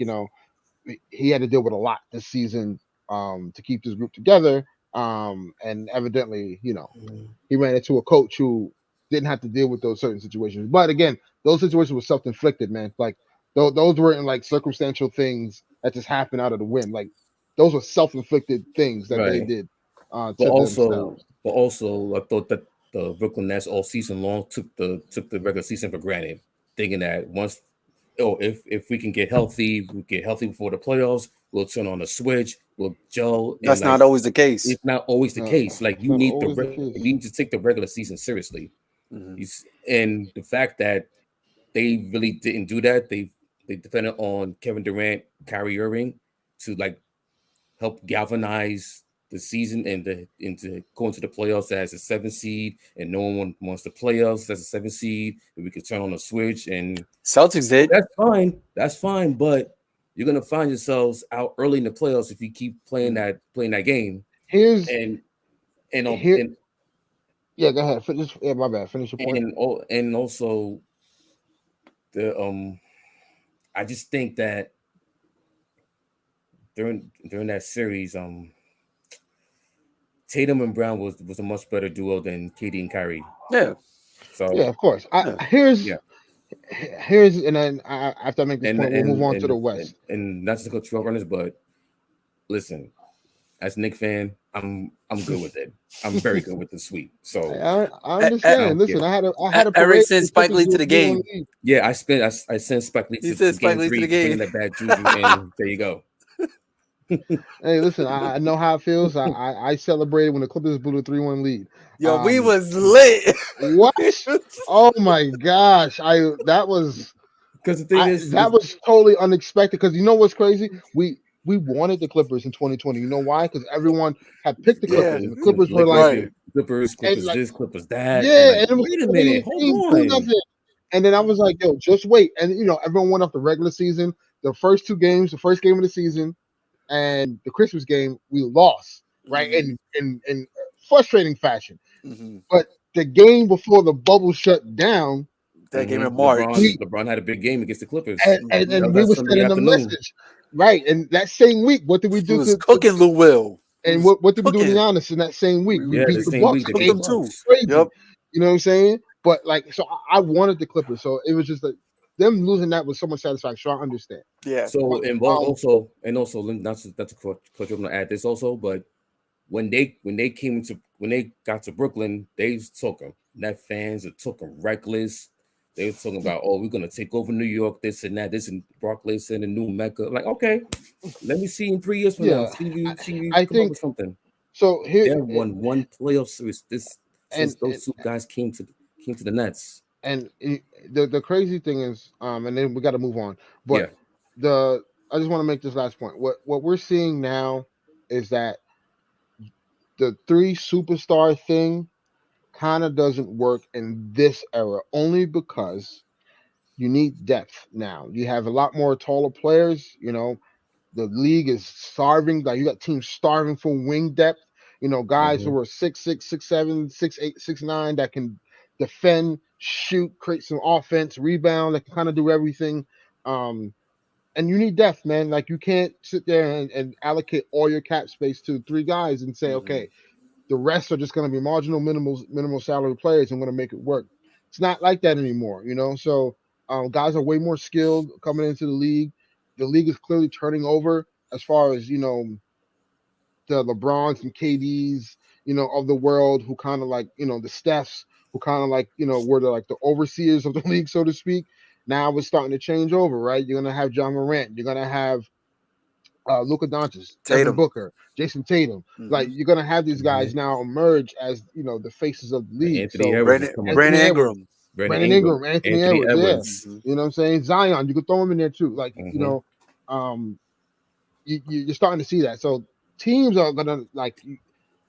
he had to deal with a lot this season to keep this group together. And evidently, he ran into a coach who didn't have to deal with those certain situations. But again, those situations were self-inflicted, man. Like those weren't like circumstantial things that just happened out of the wind. Like those were self-inflicted things that they Right. did But to also, themselves. I thought that the Brooklyn Nets all season long took the regular season for granted, thinking that if we can get healthy, we get healthy before the playoffs, we'll turn on the switch, we'll gel. And That's not always the case. it's not always the No, case. Like it's not always the you case. need to take the regular season seriously. Mhm. And the fact that they really didn't do that, they depended on Kevin Durant, Kyrie Irving to like help galvanize the season and into going to the playoffs as a 7th seed, and no one wants the playoffs as a 7th seed, and we could turn on a switch, and Celtics did. that's fine, but you're gonna find yourselves out early in the playoffs if you keep playing that game. Here's And and here. and Yeah, go ahead. Finish. Yeah, my bad. Finish your point. and also the I just think that during that series, Tatum and Brown was a much better duo than KD and Kyrie. Yeah. So Yeah, of course. Yeah. Here's, and then after I make this and point, we'll move and on to the and West. and not to go 12 runners, but listen, as a Knicks fan, I'm good with it. I'm very good with the sweep. So I understand. Listen, yeah. I had a Eric parade. sent Spike Lee to the game. Yeah, I sent Spike Lee He to sent Spike game Lee to 3, the game. bringing that bad juju, and there you go. Hey, listen, I know how it feels. I celebrated when the Clippers blew the 3-1 lead. Yo, we was lit. What? Oh my gosh! That was Because the thing is, that was totally unexpected. Because you know what's crazy? We wanted the Clippers in 2020. You know why? Because everyone had picked the Yeah. Clippers, and the Clippers were Lakers, like, Right. Clippers, and like, this, Clippers, that, and yeah, like, and it was wait a minute, crazy. hold Do on. nothing. And then I was like, yo, just wait. And everyone went off the regular season. The first two games, the first game of the season, and the Christmas game, we lost, right? Mhm. In frustrating fashion. Mhm. But the game before the bubble shut down, That game in March. LeBron had a big game against the Clippers. and That we was were Sunday sending a afternoon. message, right? And that same week, what did we He do was cooking Lou Will. and what did we do to cooking. Giannis in that same week? We Yeah, the beat the same Bucks. week The against game the Cooked him too. was Bucks. crazy. Yep. You know what I'm saying? But like, so I wanted the Clippers. So it was just like them losing that was so much satisfaction. So I understand. Yeah. So But, and also not to coach, I'm gonna add this also, but when they got to Brooklyn, they was talking. Net fans are talking reckless. They were talking about, oh, we're gonna take over New York, this and that, this and Barclays and the new Mecca. Like, okay, let me see in 3 years from now. yeah, See you I come up think with something. so. They Here have won one playoff series since and those two guys came to the Nets. the crazy thing is, and then we got to move on. But Yeah. I just want to make this last point. What we're seeing now is that the three superstar thing kind of doesn't work in this era only because you need depth now. You have a lot more taller players. The league is starving. Like you got teams starving for wing depth. Guys who are 6'6", 6'7", 6'8", 6'9", that can defend, shoot, create some offense, rebound, that can kind of do everything. And you need depth, man. Like you can't sit there and allocate all your cap space to 3 guys and say, okay, the rest are just going to be marginal, minimal salary players. I'm going to make it work. It's not like that anymore, So guys are way more skilled coming into the league. The league is clearly turning over as far as the LeBrons and KDs, of the world, who kind of like the Stephs, who kind of like were the overseers of the league, so to speak. Now it's starting to change over, right? You're gonna have John Morant. You're gonna have Luka Doncic, Devin Tatum. Booker, Jason Tatum. Like you're gonna have these guys now emerge as the faces of the league. Anthony So Edwards is coming. Brandon Anthony Edwards, Ingram. Brandon Ingram, Anthony Edwards, Edwards. yeah. You know what I'm saying? Zion, you could throw him in there too. Like you're starting to see that. So teams are gonna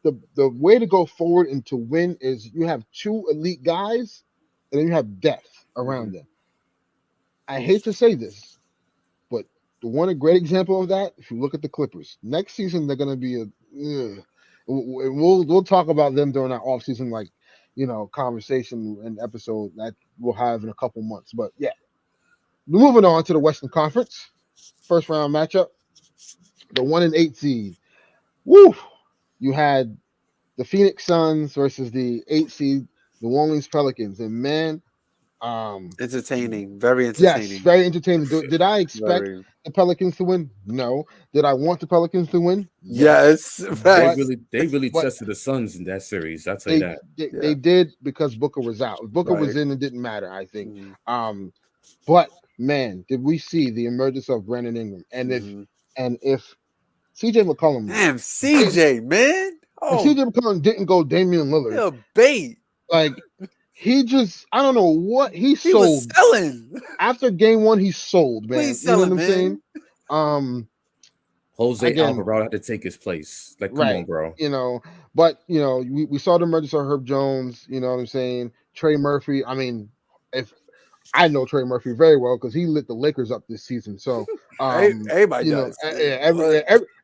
the way to go forward and to win is you have 2 elite guys, and then you have depth around them. I hate to say this, but the one great example of that, if you look at the Clippers, next season they're gonna be we'll talk about them during our offseason conversation and episode that we'll have in a couple months. But yeah, moving on to the Western Conference, first round matchup, the 1 and 8 seed. Woo! You had the Phoenix Suns versus the 8 seed New Orleans Pelicans, and man, entertaining, very entertaining. Yes, very entertaining. Did I expect the Pelicans to win? No. Did I want the Pelicans to win? Yes. They really tested the Suns in that series. I'll tell you that. They did, because Booker was out. If Booker was in, it didn't matter, I think. But man, did we see the emergence of Brandon Ingram? And if CJ McCollum, man, if CJ McCollum didn't go Damian Lillard, bait. Like he just, I don't know what he sold. Was selling after game 1. He sold, man. You know what I'm saying? Jose Alvarado had to take his place. Like, come on, bro. But we saw the emergence of Herb Jones. You know what I'm saying? Trey Murphy. I mean, if I know Trey Murphy very well because he lit the Lakers up this season. So everybody does.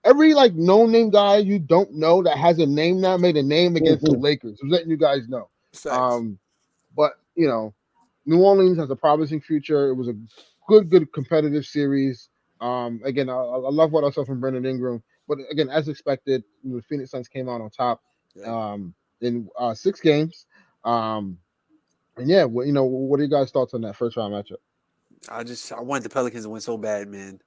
Every like no name guy you don't know that has a name now made a name against the Lakers. I'm letting you guys know. But New Orleans has a promising future. It was a good competitive series. Again, I love what I saw from Brandon Ingram. But again, as expected, the Phoenix Suns came out on top in 6 games. And yeah, what are you guys' thoughts on that first round matchup? I wanted the Pelicans to win so bad, man.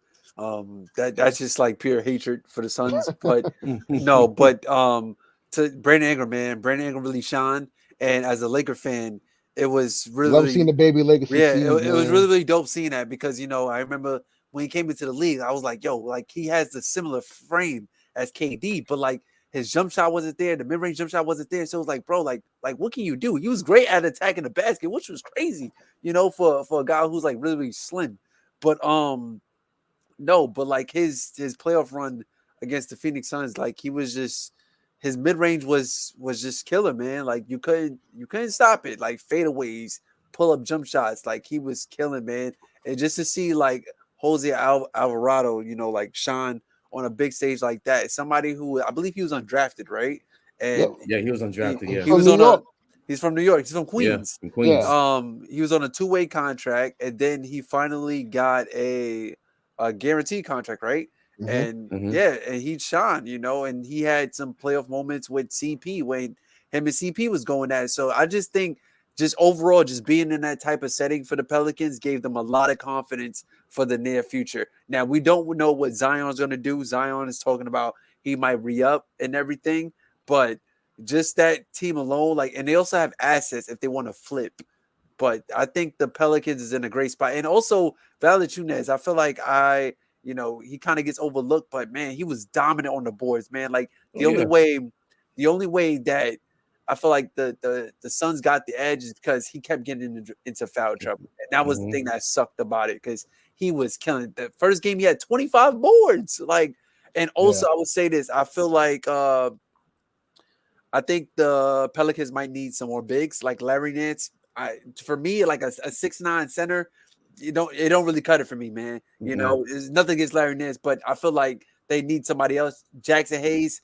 That's just like pure hatred for the Suns. But no, but to Brandon Ingram, man, Brandon Ingram really shined. And as a Laker fan, it was really love seeing the baby legacy. Yeah, it was really dope seeing that because I remember when he came into the league, I was like, yo, like he has the similar frame as KD, but like his jump shot wasn't there, the mid-range jump shot wasn't there. So it was like, bro, like what can you do? He was great at attacking the basket, which was crazy, for a guy who's like really, really slim. But no, but like his playoff run against the Phoenix Suns, like he was just his mid-range was just killer, man. Like you couldn't stop it. Like fadeaways, pull-up jump shots, like he was killing, man. And just to see like Jose Alvarado, like shine on a big stage like that. Somebody who I believe he was undrafted, right? And yeah, he was undrafted. He was he's from New York. He's from Queens. Yeah, from Queens. He was on a 2-way contract, and then he finally got a guaranteed contract, right? And and he shone, and he had some playoff moments with CP when him and CP was going at it. So I just think just overall, just being in that type of setting for the Pelicans gave them a lot of confidence for the near future. Now, we don't know what Zion's going to do. Zion is talking about he might re-up and everything, but just that team alone, and they also have assets if they want to flip. But I think the Pelicans is in a great spot. And also, Valanciunas, I feel like he kind of gets overlooked, but man, he was dominant on the boards, man. Like the only way that I feel like the Suns got the edge is because he kept getting into foul trouble. And that was the thing that sucked about it because he was killing it. The first game he had 25 boards. And also I would say this, I feel like I think the Pelicans might need some more bigs like Larry Nance. For me, like a 6'9" center, it don't really cut it for me, man. You know, there's nothing against Larry Nance, but I feel like they need somebody else. Jackson Hayes,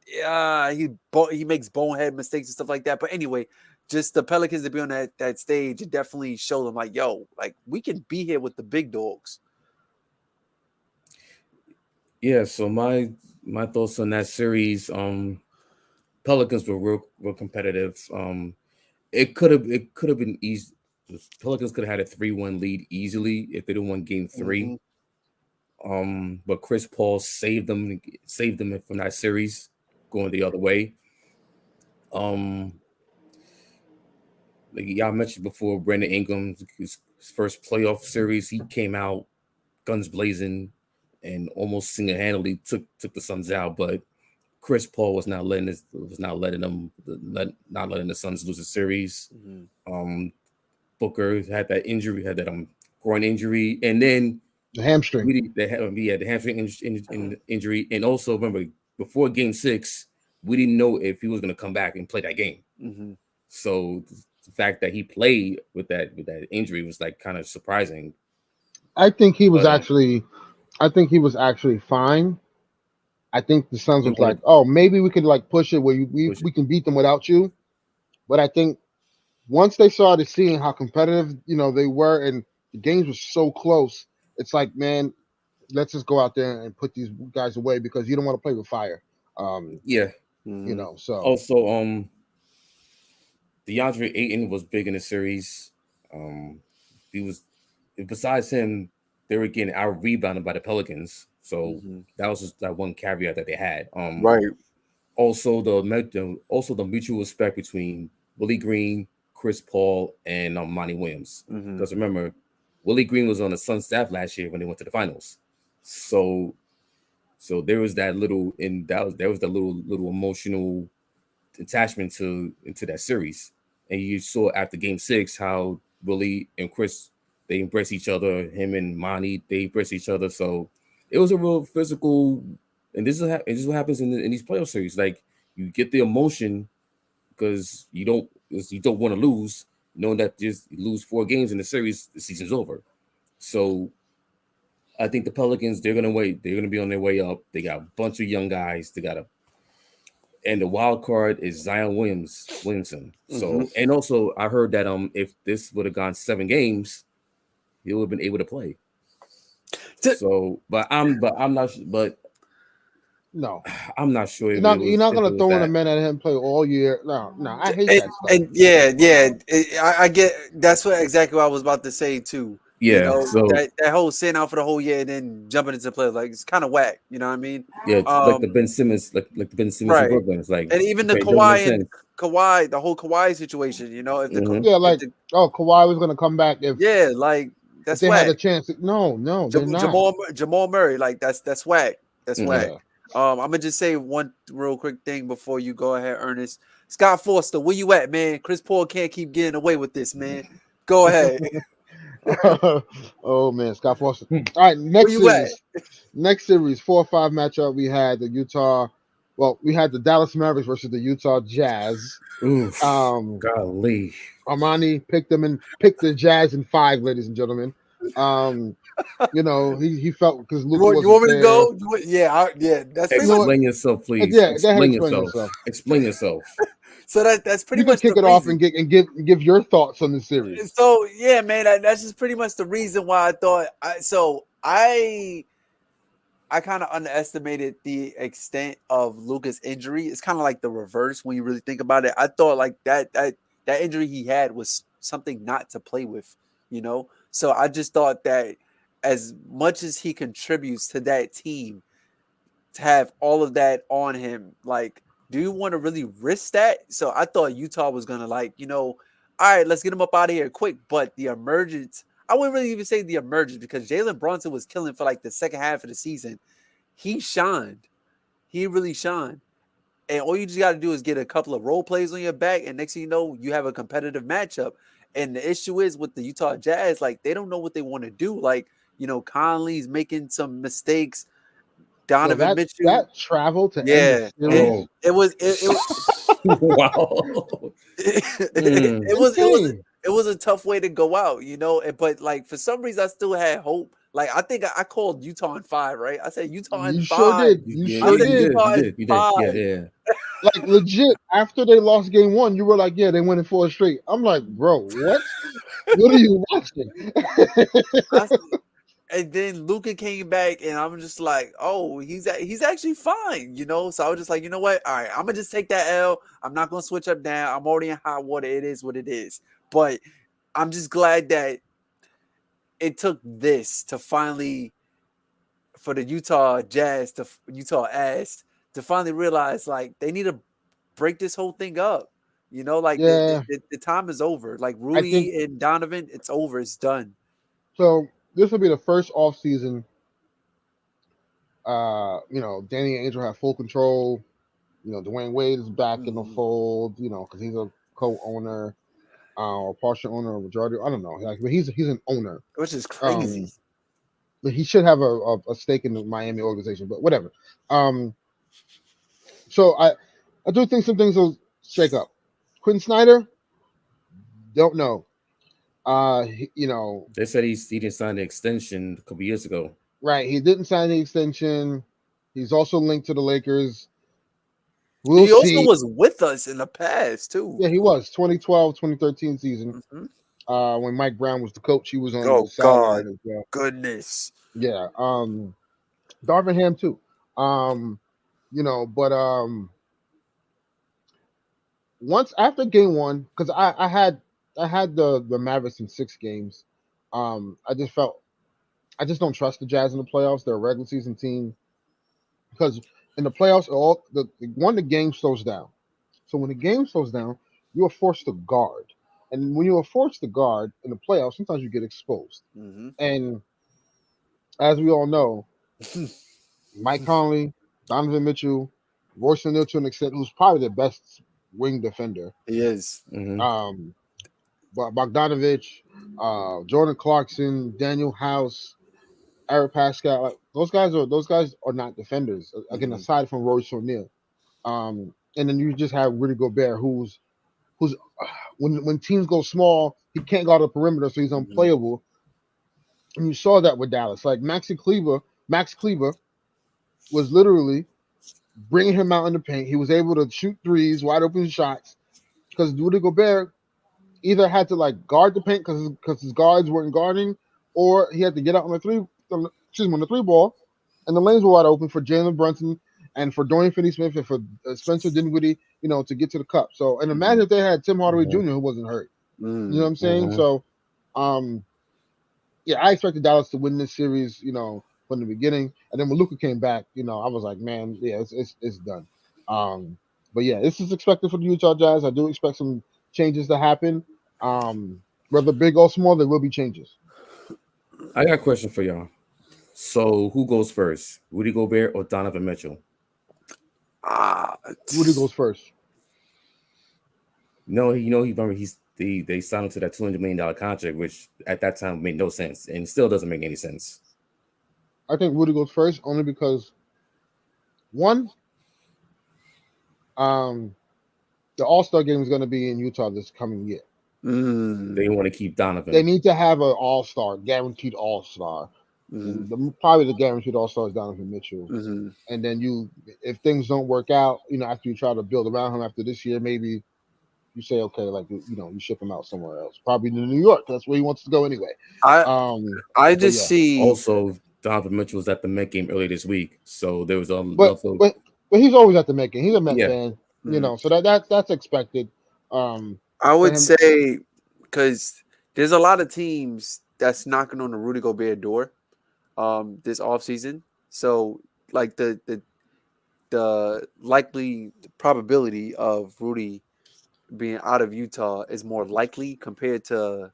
he makes bonehead mistakes and stuff like that. But anyway, just the Pelicans to be on that stage and definitely show them like, yo, like we can be here with the big dogs. Yeah, so my thoughts on that series, Pelicans were real competitive. It could have been easy. The Pelicans could have had a 3-1 lead easily if they didn't win game 3. But Chris Paul saved them from that series going the other way. Like y'all mentioned before, Brandon Ingram, his first playoff series, he came out guns blazing and almost single-handedly took the Suns out. But Chris Paul was not letting the Suns lose a series. Booker had that injury, had that groin injury, and then the hamstring. The hamstring injury, and also remember before Game 6, we didn't know if he was going to come back and play that game. So the fact that he played with that injury was like kind of surprising. I think he was actually fine. I think the Suns was like, oh, maybe we could like push it where we can beat them without you. But I think once they started seeing how competitive, they were and the games were so close, it's like, man, let's just go out there and put these guys away because you don't want to play with fire. So also DeAndre Ayton was big in the series. He was, besides him, they were getting out rebounded by the Pelicans. So that was just that one caveat that they had. Right. Also the mutual respect between Willie Green, Chris Paul, and Monty Williams. Because remember, Willie Green was on the Suns staff last year when they went to the finals. So there was that little, and there was the little emotional attachment into that series. And you saw after Game 6 how Willie and Chris, they embrace each other. Him and Monty, they embrace each other. So it was a real physical. And this is what happens in these playoff series. Like you get the emotion because you don't want to lose, knowing that just you lose 4 games in the series, the season's over. So I think the Pelicans, they're gonna wait. They're gonna be on their way up. They got a bunch of young guys. And the wild card is Zion Williamson. So and also I heard that if this would have gone 7 games, he would have been able to play. So, but I'm not. But no, I'm not sure. You're not going to throw in a man at him play all year. No, I hate that stuff. And I get that's exactly what I was about to say too. Yeah, so that whole sitting out for the whole year and then jumping into play, like it's kind of whack. You know what I mean? Yeah, like the Ben Simmons, like the Ben Simmons in Brooklyn. It's like, and even the Kawhi, the whole Kawhi situation. If Kawhi was going to come back if that's if they whack. had a chance. No, they're not. Jamal Murray, like that's whack. That's whack. I'm gonna just say one real quick thing before you go ahead, Ernest. Scott Foster, where you at, man? Chris Paul can't keep getting away with this, man. Go ahead. Oh man, Scott Foster. All right, next series, 4 or 5 matchup. We had we had the Dallas Mavericks versus the Utah Jazz. Oof, golly. Armani picked the Jazz in 5, ladies and gentlemen. He felt because Luka wasn't you want me there. to go? Yeah. That's explain yourself, please. Yeah, explain yourself. Explain yourself. So that's pretty much kick it off and give your thoughts on the series. So yeah, man, that's just pretty much the reason why I thought. I kind of underestimated the extent of Luka's injury. It's kind of like the reverse when you really think about it. I thought like that injury he had was something not to play with, So I just thought that as much as he contributes to that team, to have all of that on him, like, do you want to really risk that? So I thought Utah was going to all right, let's get him up out of here quick. But the emergence, I wouldn't really even say the emergence because Jalen Brunson was killing for like the second half of the season. He shined. He really shined. And all you just got to do is get a couple of role plays on your back. And next thing you know, you have a competitive matchup. And the issue is with the Utah Jazz, like, they don't know what they want to do. Like, Conley's making some mistakes. Donovan Mitchell. That travel to end Yeah, the series. it was Wow. it was a tough way to go out, you know. But like for some reason, I still had hope. Like I think I called Utah in 5, right? I said Utah in You 5. sure did. You Yeah, sure I said did. Utah in You did. 5. Yeah. Like legit, after they lost game 1, you were like, yeah, they went in 4 straight. I'm like, bro, what? What are you watching? And then Luka came back, and I'm just like, oh, he's actually fine, you know. So I was just like, you know what? All right, I'm gonna just take that L. I'm not gonna switch up down. I'm already in hot water. It is what it is. But I'm just glad that it took this to finally, for the Utah Jazz, to Utah Ass, to finally realize like they need to break this whole thing up. You know, like Yeah. the time is over. Like I think Rudy and Donovan, it's over. It's done. so. This will be the first offseason. Danny Angel had full control. Dwayne Wade is back in the fold. Because he's a co-owner, or partial owner, or majority. I don't know. But he's an owner, Which is crazy. But he should have a stake in the Miami organization. But whatever. So I do think some things will shake up. Quinn Snyder, don't know. They said he didn't sign the extension a couple years ago. Right, he didn't sign the extension. He's also linked to the Lakers. He also was with us in the past too. Yeah, he was 2012, 2013 season. When Mike Brown was the coach, he was on the sideline as well. Goodness. Yeah. Darvin Ham too. Once after game 1, because I had the Mavericks in 6 games. I just don't trust the Jazz in the playoffs. They're a regular season team. Because in the playoffs, the game slows down. So when the game slows down, you are forced to guard. And when you are forced to guard in the playoffs, sometimes you get exposed. And as we all know, Mike Conley, Donovan Mitchell, Royce O'Neal to an extent, who's probably the best wing defender. He is. Bogdanovich, Jordan Clarkson, Daniel House, Eric Pascal, like, those guys are not defenders. Again, aside from Royce O'Neal, and then you just have Rudy Gobert, who's when teams go small, he can't guard the perimeter, so he's unplayable. And you saw that with Dallas. Like Max Kleber was literally bringing him out in the paint. He was able to shoot threes, wide open shots, because Rudy Gobert either had to like guard the paint because his guards weren't guarding, or he had to get out on the three ball, and the lanes were wide open for Jalen Brunson and for Dorian Finney-Smith and for Spencer Dinwiddie, to get to the cup. So, and imagine if they had Tim Hardaway Jr. who wasn't hurt. You know what I'm saying? So, yeah, I expected Dallas to win this series, from the beginning. And then when Luka came back, I was like, man, yeah, it's done. But yeah, this is expected for the Utah Jazz. I do expect some changes to happen. Whether big or small, there will be changes. I got a question for y'all. So who goes first, Rudy Gobert or Donovan Mitchell? Rudy goes first. No, he remember they signed him to that $200 million contract, which at that time made no sense and still doesn't make any sense. I think Rudy goes first only because one, the All-Star game is going to be in Utah this coming year. They want to keep Donovan. They need to have an All-Star, guaranteed All-Star. Probably the guaranteed All-Star is Donovan Mitchell. And then if things don't work out, after you try to build around him after this year, maybe you say, okay, like, you ship him out somewhere else, probably to New York. That's where he wants to go anyway. I just see. Also, Donovan Mitchell was at the Met game earlier this week, so there was but he's always at the Met game. He's a Met fan, so that's expected. I would say because there's a lot of teams that's knocking on the Rudy Gobert door this offseason. So like the likely probability of Rudy being out of Utah is more likely compared to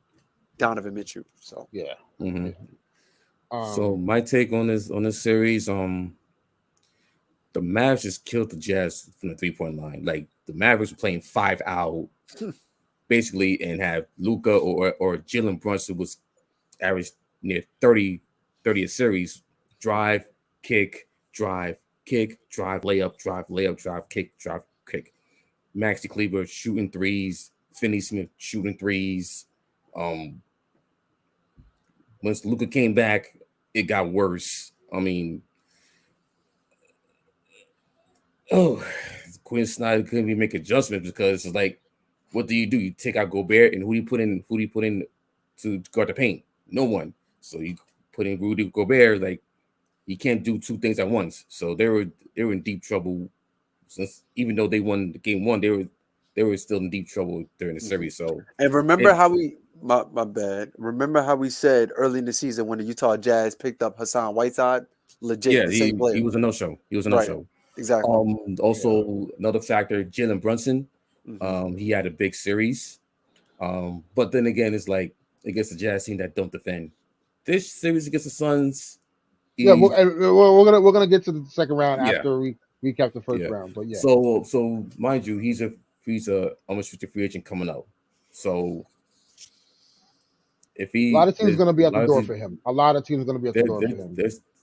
Donovan Mitchell. So yeah. So my take on this series, the Mavs just killed the Jazz from the 3-point line. Like the Mavericks were playing 5 out basically, and have Luka or Jalen Brunson was averaged near 30 a series, drive, kick, drive, kick, drive, layup, kick, drive, kick. Maxi Kleber shooting threes, Finney Smith shooting threes. Once Luka came back, it got worse. I mean, Quinn Snyder couldn't even make adjustments because it's like, what do? You take out Gobert and who do you put in? Who do you put in to guard the paint? No one. So you put in Rudy Gobert. Like, you can't do two things at once. So they were in deep trouble. Since even though they won the game one, they were still in deep trouble during the series. So and remember how we my bad. Remember how we said early in the season when the Utah Jazz picked up Hassan Whiteside, legit the same player. He was a no show. He was a no show. Exactly. Also another factor, Jalen Brunson. Mm-hmm. He had a big series. But then again, it's like against the Jazz team that don't defend. This series against the Suns. Yeah, we're gonna get to the second round after we recap the first round. But yeah. So mind you, he's a unrestricted free agent coming out. So if he, a lot of teams are gonna be at the door for him. A lot of teams are gonna be at the door for him.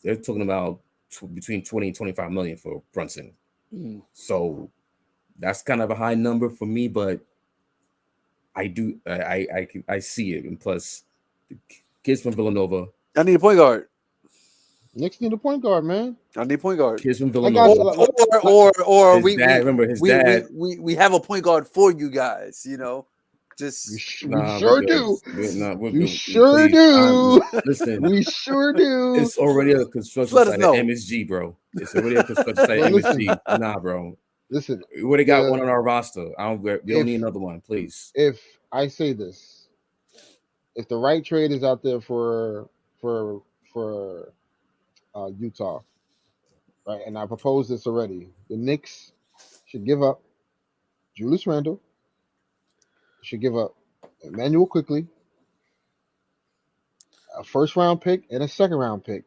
They're talking about between 20 and 25 million for Brunson. So that's kind of a high number for me, but I see it. And plus, the kids from Villanova. I need a point guard. Knicks need a point guard, man. I need a point guard. Kids from Villanova. Or his dad, remember his dad. We have a point guard for you guys, you know. Just we sure do. We sure do. Listen, we sure do. It's already a construction site at MSG, bro. It's already a construction site at MSG. Nah, bro. Listen, we already got one on our roster. We don't need another one, please. If I say this, if the right trade is out there for Utah, right, and I proposed this already, the Knicks should give up Julius Randle. Should give up Emmanuel Quickly, a first round pick and a second round pick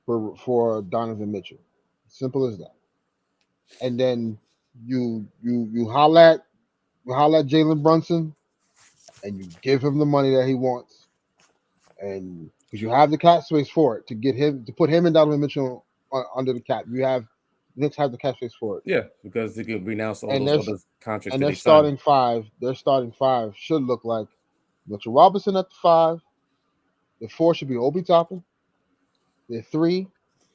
for Donovan Mitchell. Simple as that. And then you holla at Jalen Brunson and you give him the money that he wants. And because you have the cap space for it to put him and Donovan Mitchell under the cap. Knicks have the cap space for it. Yeah, because they could renounce all those other contracts. And their starting five should look like Mitchell Robinson at the 5. The 4 should be Obi Toppin. The 3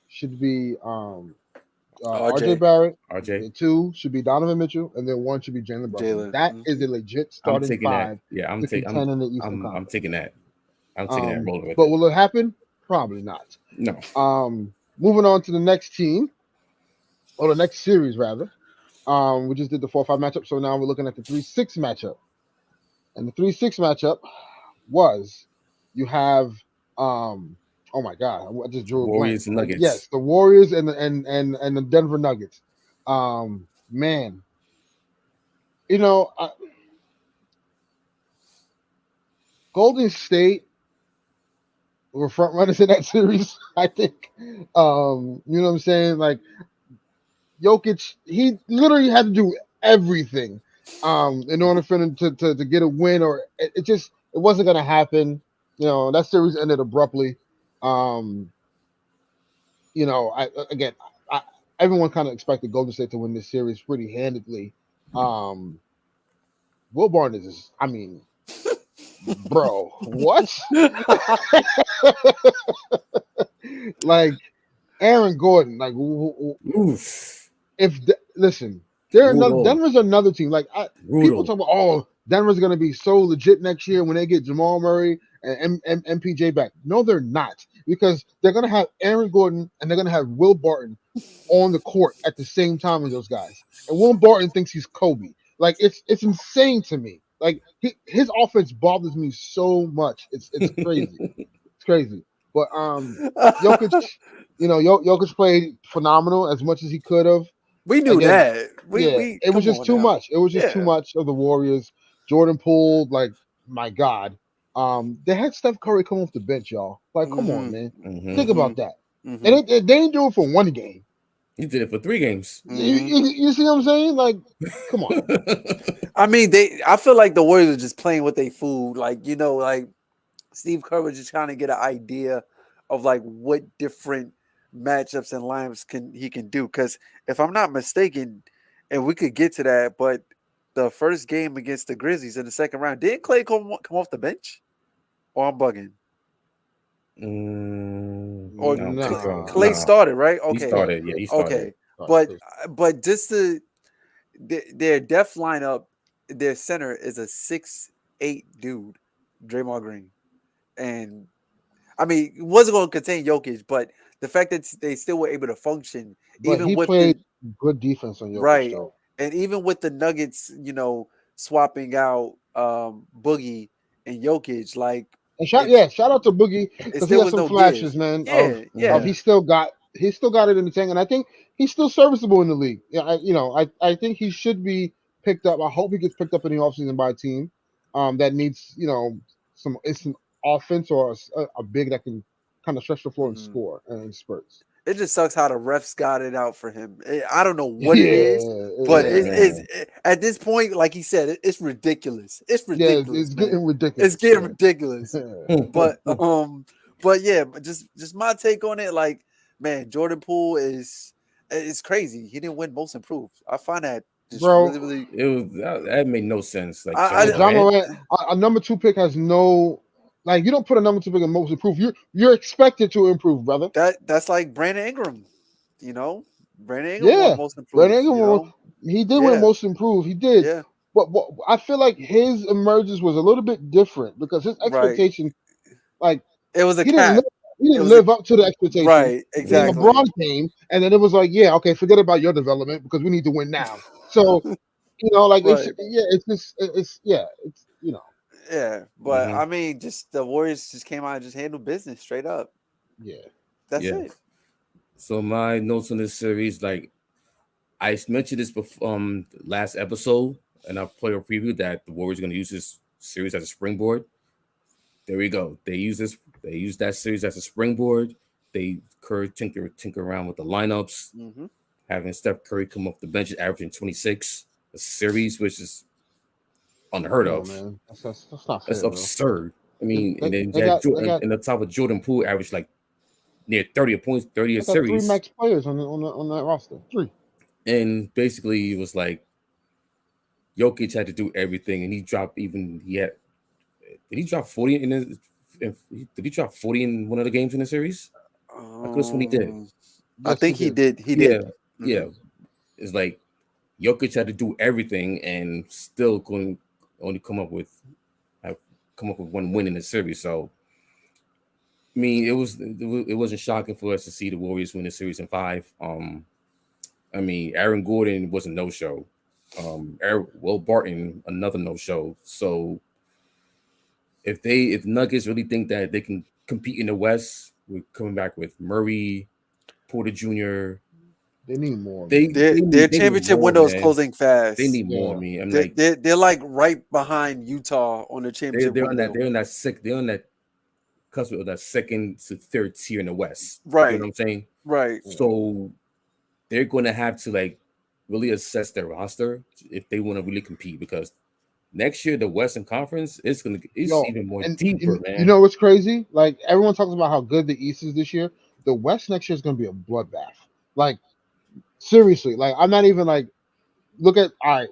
should be RJ Barrett. The 2 should be Donovan Mitchell, and then 1 should be Jalen Brunson. That is a legit starting 5. Yeah, I'm taking that. I'm taking that. Rolling with but will it happen? Probably not. No. Moving on to the next team. Or the next series, rather. We just did the 4-5 matchup, so now we're looking at the 3-6 matchup. And the 3-6 matchup was you have oh my god, I just drew Warriors and Nuggets. Yes, the Warriors and the Denver Nuggets. Man, you know, Golden State were front runners in that series, I think. You know what I'm saying? Like, Jokic, he literally had to do everything in order for him to get a win, or it wasn't going to happen. You know, that series ended abruptly. You know, everyone kind of expected Golden State to win this series pretty handedly. Will Barton is, I mean, bro, what? Like, Aaron Gordon, like, oof. Listen, Denver's another team. Like, people talk about, oh, Denver's going to be so legit next year when they get Jamal Murray and MPJ back. No, they're not, because they're going to have Aaron Gordon and they're going to have Will Barton on the court at the same time as those guys. And Will Barton thinks he's Kobe. Like, it's insane to me. Like, his offense bothers me so much. It's crazy. It's crazy. But Jokic, you know, Jokic played phenomenal as much as he could have. We knew that. It was just too much. It was just too much of the Warriors. Jordan Poole, like, my God. They had Steph Curry come off the bench, y'all. Like, come on, man. Think about that. And they didn't do it for one game. He did it for 3 games. You see what I'm saying? Like, come on. I mean, I feel like the Warriors are just playing with their food. Like, you know, like Steve Kerr was just trying to get an idea of like what different matchups and lineups he can do. Because if I'm not mistaken, and we could get to that, but the first game against the Grizzlies in the second round, didn't Clay come off the bench? Or I'm bugging. Or I don't think so. Clay Nah, started, right? he Okay. started. Yeah, he started. Okay. But just their depth lineup, their center is a 6'8" dude, Draymond Green. And I mean, it wasn't going to contain Jokic, but the fact that they still were able to function, But even he with played good defense on Jokic, right, though. and even with the Nuggets, swapping out Boogie and Jokic, like And shout out to Boogie it because he still had was some no flashes, give. man. Yeah. Of he still got it in the tank, and I think he's still serviceable in the league. Yeah, I think he should be picked up. I hope he gets picked up in the offseason by a team that needs some offense or a big that can kind of stretch the floor and score and spurts. It just sucks how the refs got it out for him. I don't know what it is, but at this point, like he said, it's ridiculous. It's ridiculous. It's getting ridiculous. It's getting ridiculous. But yeah, just my take on it. Like, man, Jordan Poole is crazy. He didn't win Most Improved. I find that just really. It was that made no sense. Like John Morant, a number 2 pick has no. Like, you don't put a number 2 pick in Most Improved. You're expected to improve, brother. That's like Brandon Ingram. Brandon Ingram won Most Improved. Brandon Ingram, he did win Most Improved. He did. Yeah. But I feel like his emergence was a little bit different because his expectation, like, it was a he cap. Didn't live up to the expectation. Right, exactly. And LeBron came, and then it was like, yeah, okay, forget about your development because we need to win now. So, Yeah, but I mean, just the Warriors just came out and just handled business straight up. Yeah, that's it. So my notes on this series, like I mentioned this before, last episode, and our player preview that the Warriors are going to use this series as a springboard. There we go. They use that series as a springboard. They tinker around with the lineups, having Steph Curry come off the bench, averaging 26 a series, which is unheard of. Man. That's not fair, that's absurd. I mean, and then and the top of Jordan Poole averaged like near 30 points, 30 a series. 3 max players on that roster. 3. And basically, it was like Jokic had to do everything, and he dropped even. Did he drop 40 in his? Did he drop 40 in one of the games in the series? I could have sworn he did. I think he did. He did. Yeah. It's like Jokic had to do everything and still couldn't only come up with one win in the series. So, I mean, it wasn't shocking for us to see the Warriors win the series in 5. I mean, Aaron Gordon was a no-show. Will Barton, another no-show. So, if Nuggets really think that they can compete in the West, we're coming back with Murray, Porter Jr. They need more. Their championship window is closing fast. They need more. I mean, they're like right behind Utah on the championship window. They're on that cusp of that second to third tier in the West. Right. You know what I'm saying? Right. So they're going to have to like really assess their roster if they want to really compete, because next year the Western Conference is even more deeper, man. You know what's crazy? Like, everyone talks about how good the East is this year. The West next year is going to be a bloodbath. Like, seriously, like, I'm not even like, look at, all right,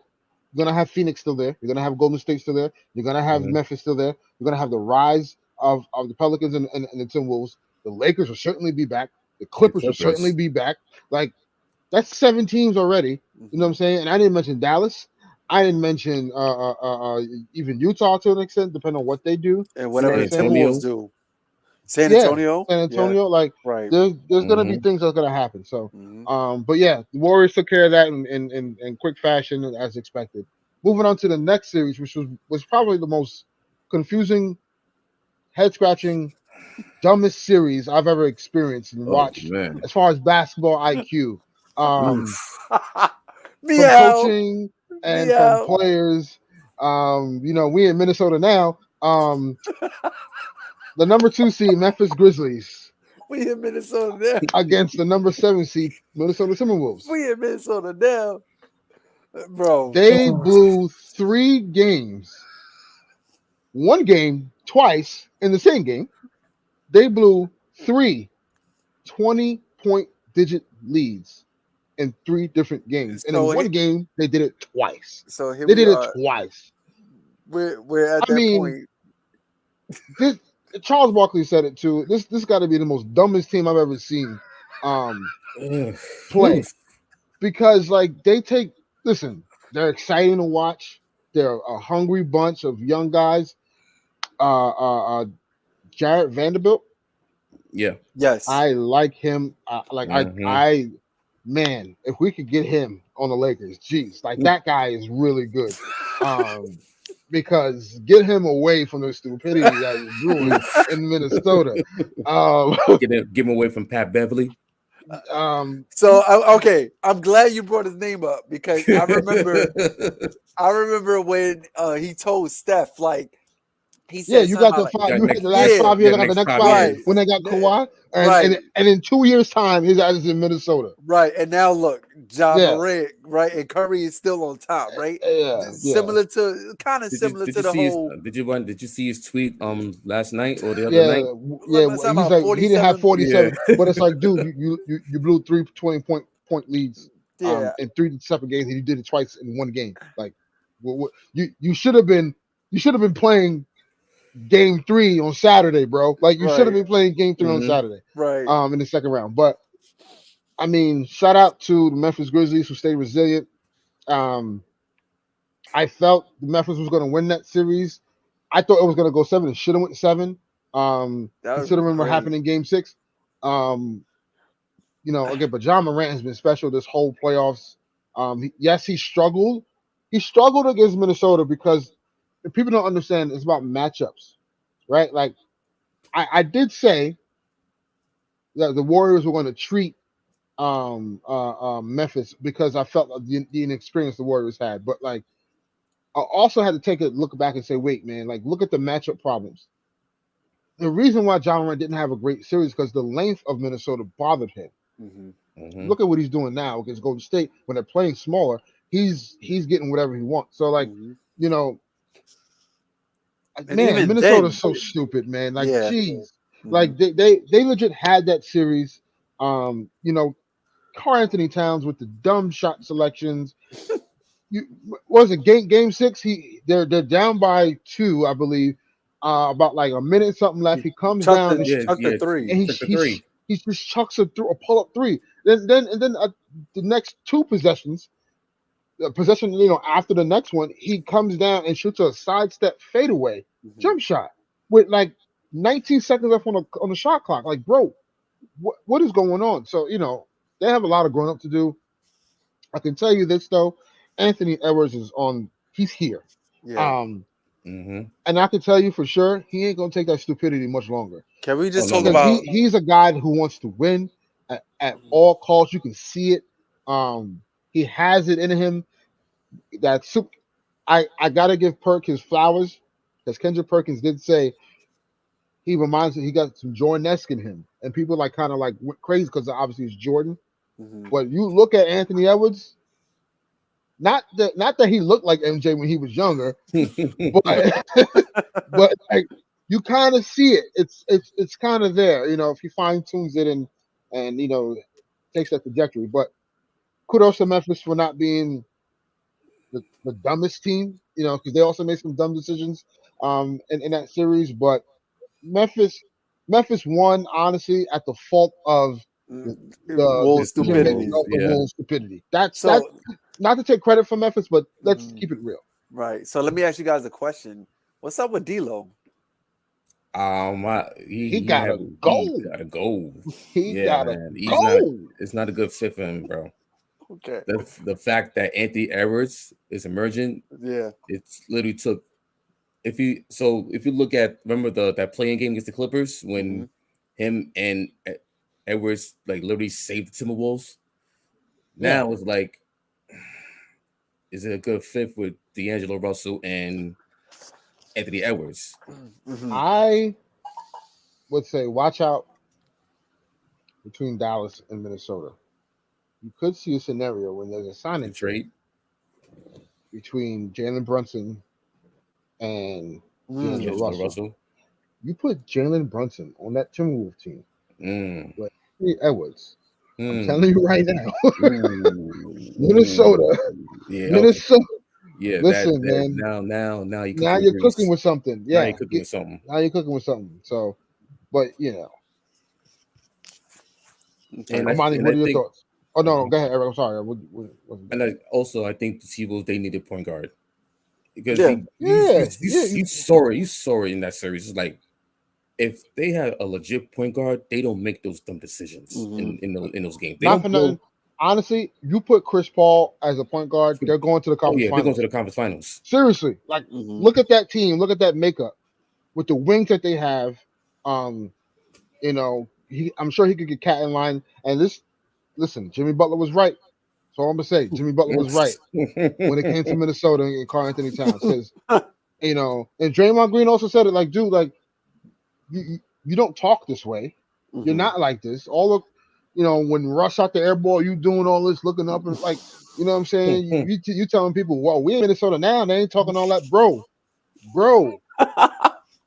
you're going to have Phoenix still there. You're going to have Golden State still there. You're going to have Memphis still there. You're going to have the rise of the Pelicans and the Timberwolves. The Lakers will certainly be back. The Clippers will certainly be back. Like, that's 7 teams already. You know what I'm saying? And I didn't mention Dallas. I didn't mention even Utah to an extent, depending on what they do. And whatever the Timberwolves do. San Antonio? Like, right. There's going to be things that are going to happen. So, but yeah, the Warriors took care of that in quick fashion as expected. Moving on to the next series, which was probably the most confusing, head-scratching, dumbest series I've ever experienced and watched as far as basketball IQ. From coaching and from players. We in Minnesota now. The number 2 seed Memphis Grizzlies. We in Minnesota now. Against the number 7 seed Minnesota Timberwolves. We in Minnesota now. Bro. They blew 3 games. 1 game twice in the same game. They blew 3 20 point digit leads in 3 different games. And in one game, they did it twice. So here They we did it are. twice. We're at I that mean, point. this Charles Barkley said it too. This got to be the most dumbest team I've ever seen play. Oof. Because like listen, they're exciting to watch. They're a hungry bunch of young guys. Jared Vanderbilt, Yeah. Yes. I like him. Mhm. Man, if we could get him on the Lakers, geez, like that guy is really good. Because get him away from the stupidity that is brewing Oof. in Minnesota. Get him away from Pat Beverly. So okay, I'm glad you brought his name up because I remember when he told Steph, like, he Yeah, said you something got about the like, five. Got You had next, the last 5 years. yeah, I got the next next 5 5 years right, years. when they got Kawhi, right, and in 2 years' time, his ass is in Minnesota. right. And now look, Ja Yeah, Morant, right, and Curry is still on top, right? yeah. Similar to Did the you see his whole. did you see his tweet last night or the other Yeah, night? yeah. Let's talk He's about like he didn't have 47. 47, Yeah. but it's like, dude, you blew 3 20-point leads Yeah, in 3 separate games, and you did it twice in one game. Like, you should have been playing game 3 on Saturday, bro. Like you should have right, been playing game 3 on Hmm. Saturday, right. in the second round. But I mean, shout out to the Memphis Grizzlies who stayed resilient. Um, I felt Memphis was going to win that series. I thought it was going to go 7. It should have went 7. That would be Considering what great. happened in Game 6. Again, but John Morant has been special this whole playoffs. Yes, he struggled. He struggled against Minnesota because if people don't understand, it's about matchups, right? Like I did say that the Warriors were going to treat Memphis because I felt the inexperience the Warriors had, but like I also had to take a look back and say, wait, man, like look at the matchup problems. The reason why John Morant didn't have a great series because the length of Minnesota bothered him. Hmm. Hmm. Look at what he's doing now against Golden State when they're playing smaller. He's getting whatever he wants. So like, Hmm. you know, And man, even Minnesota's then, so stupid, man. Like, yeah. geez, Hmm. like they legit had that series. You know, Karl Anthony Towns with the dumb shot selections. You was it game 6? They're down by 2, I believe. About like a minute something left. He He comes chucked down the and Yeah, chucked the yeah. three. and Took the three. he just chucks a pull up 3. Then the next 2 possessions, possession after the next one, he comes down and shoots a sidestep fadeaway Hmm. jump shot with like 19 seconds left on the shot clock. Like, bro, what is going on? So they have a lot of growing up to do. I can tell you this though, Anthony Edwards is on. He's here. Yeah. Um, Hmm. and I can tell you for sure he ain't gonna take that stupidity much longer Can we Oh just no, talk no, because no. about? he's a guy who wants to win at all costs. You can see it. He has it in him. That I gotta give Perk his flowers because Kendrick Perkins did say he got some Jordan-esque in him, and people like kind of like went crazy because obviously it's Jordan. Mhm. But you look at Anthony Edwards, not that he looked like MJ when he was younger, but but like you kind of see it. It's kind of there, if he fine tunes it and takes that trajectory. But kudos to Memphis for not being the dumbest team, because they also made some dumb decisions in that series. But Memphis Memphis won honestly at the fault of the Wolves It's the teammates stupidity. Wolves. of the Yeah. Wolves' stupidity. That's So, not to take credit for Memphis, but let's mhm, keep it real. right. So let me ask you guys a question. What's up with D'Lo? He He gotta he go. gotta go. He Yeah, gotta man. He's not. go. It's not a good fit for him, bro. Okay. The fact that Anthony Edwards is emerging, Yeah. it's literally took. If you look at remember that playing game against the Clippers Hmm. when him and Edwards like literally saved the Timberwolves. Yeah. Now it's like, is it a good fit with D'Angelo Russell and Anthony Edwards? Hmm. I would say watch out between Dallas and Minnesota. You could see a scenario when there's a The signing trade trade, between Jalen Brunson and D'Angelo Mm. D'Angelo Russell. Russell. You put Jalen Brunson on that Timberwolves team Mm. with Anthony Edwards. I'm telling you right now. Ooh. Minnesota. Yeah, okay. Minnesota. Yeah, Listen, that man. now you're Now cooking with you're cooking grease. with something. Now Yeah. you're cooking with something. Now you're cooking with something. So, but And Amani, I what are your think thoughts? Oh no, uh-huh. go ahead, Eric. I'm sorry. Wasn't And done. I think the T-Wolves they need a point guard because Yeah. You, you saw it in that series. It's like if they had a legit point guard, they don't make those dumb decisions Mhm. in those games. They not don't for throw. nothing. Honestly, you put Chris Paul as a point guard, they're going to the Oh conference yeah, they're going to finals. the conference finals. Seriously, like Mhm. look at that team, look at that makeup with the wings that they have. Um, I'm sure he could get cat in line. And listen, Jimmy Butler was right. That's all I'm gonna say. Jimmy Butler was right when it came to Minnesota and Karl Anthony Towns. Because and Draymond Green also said it. Like, dude, like you don't talk this way. You're Mhm. not like this. All of when Russ out the air ball, you doing all this, looking up and like, you know what I'm saying? You telling people, well, we in Minnesota now. They ain't talking all that, bro.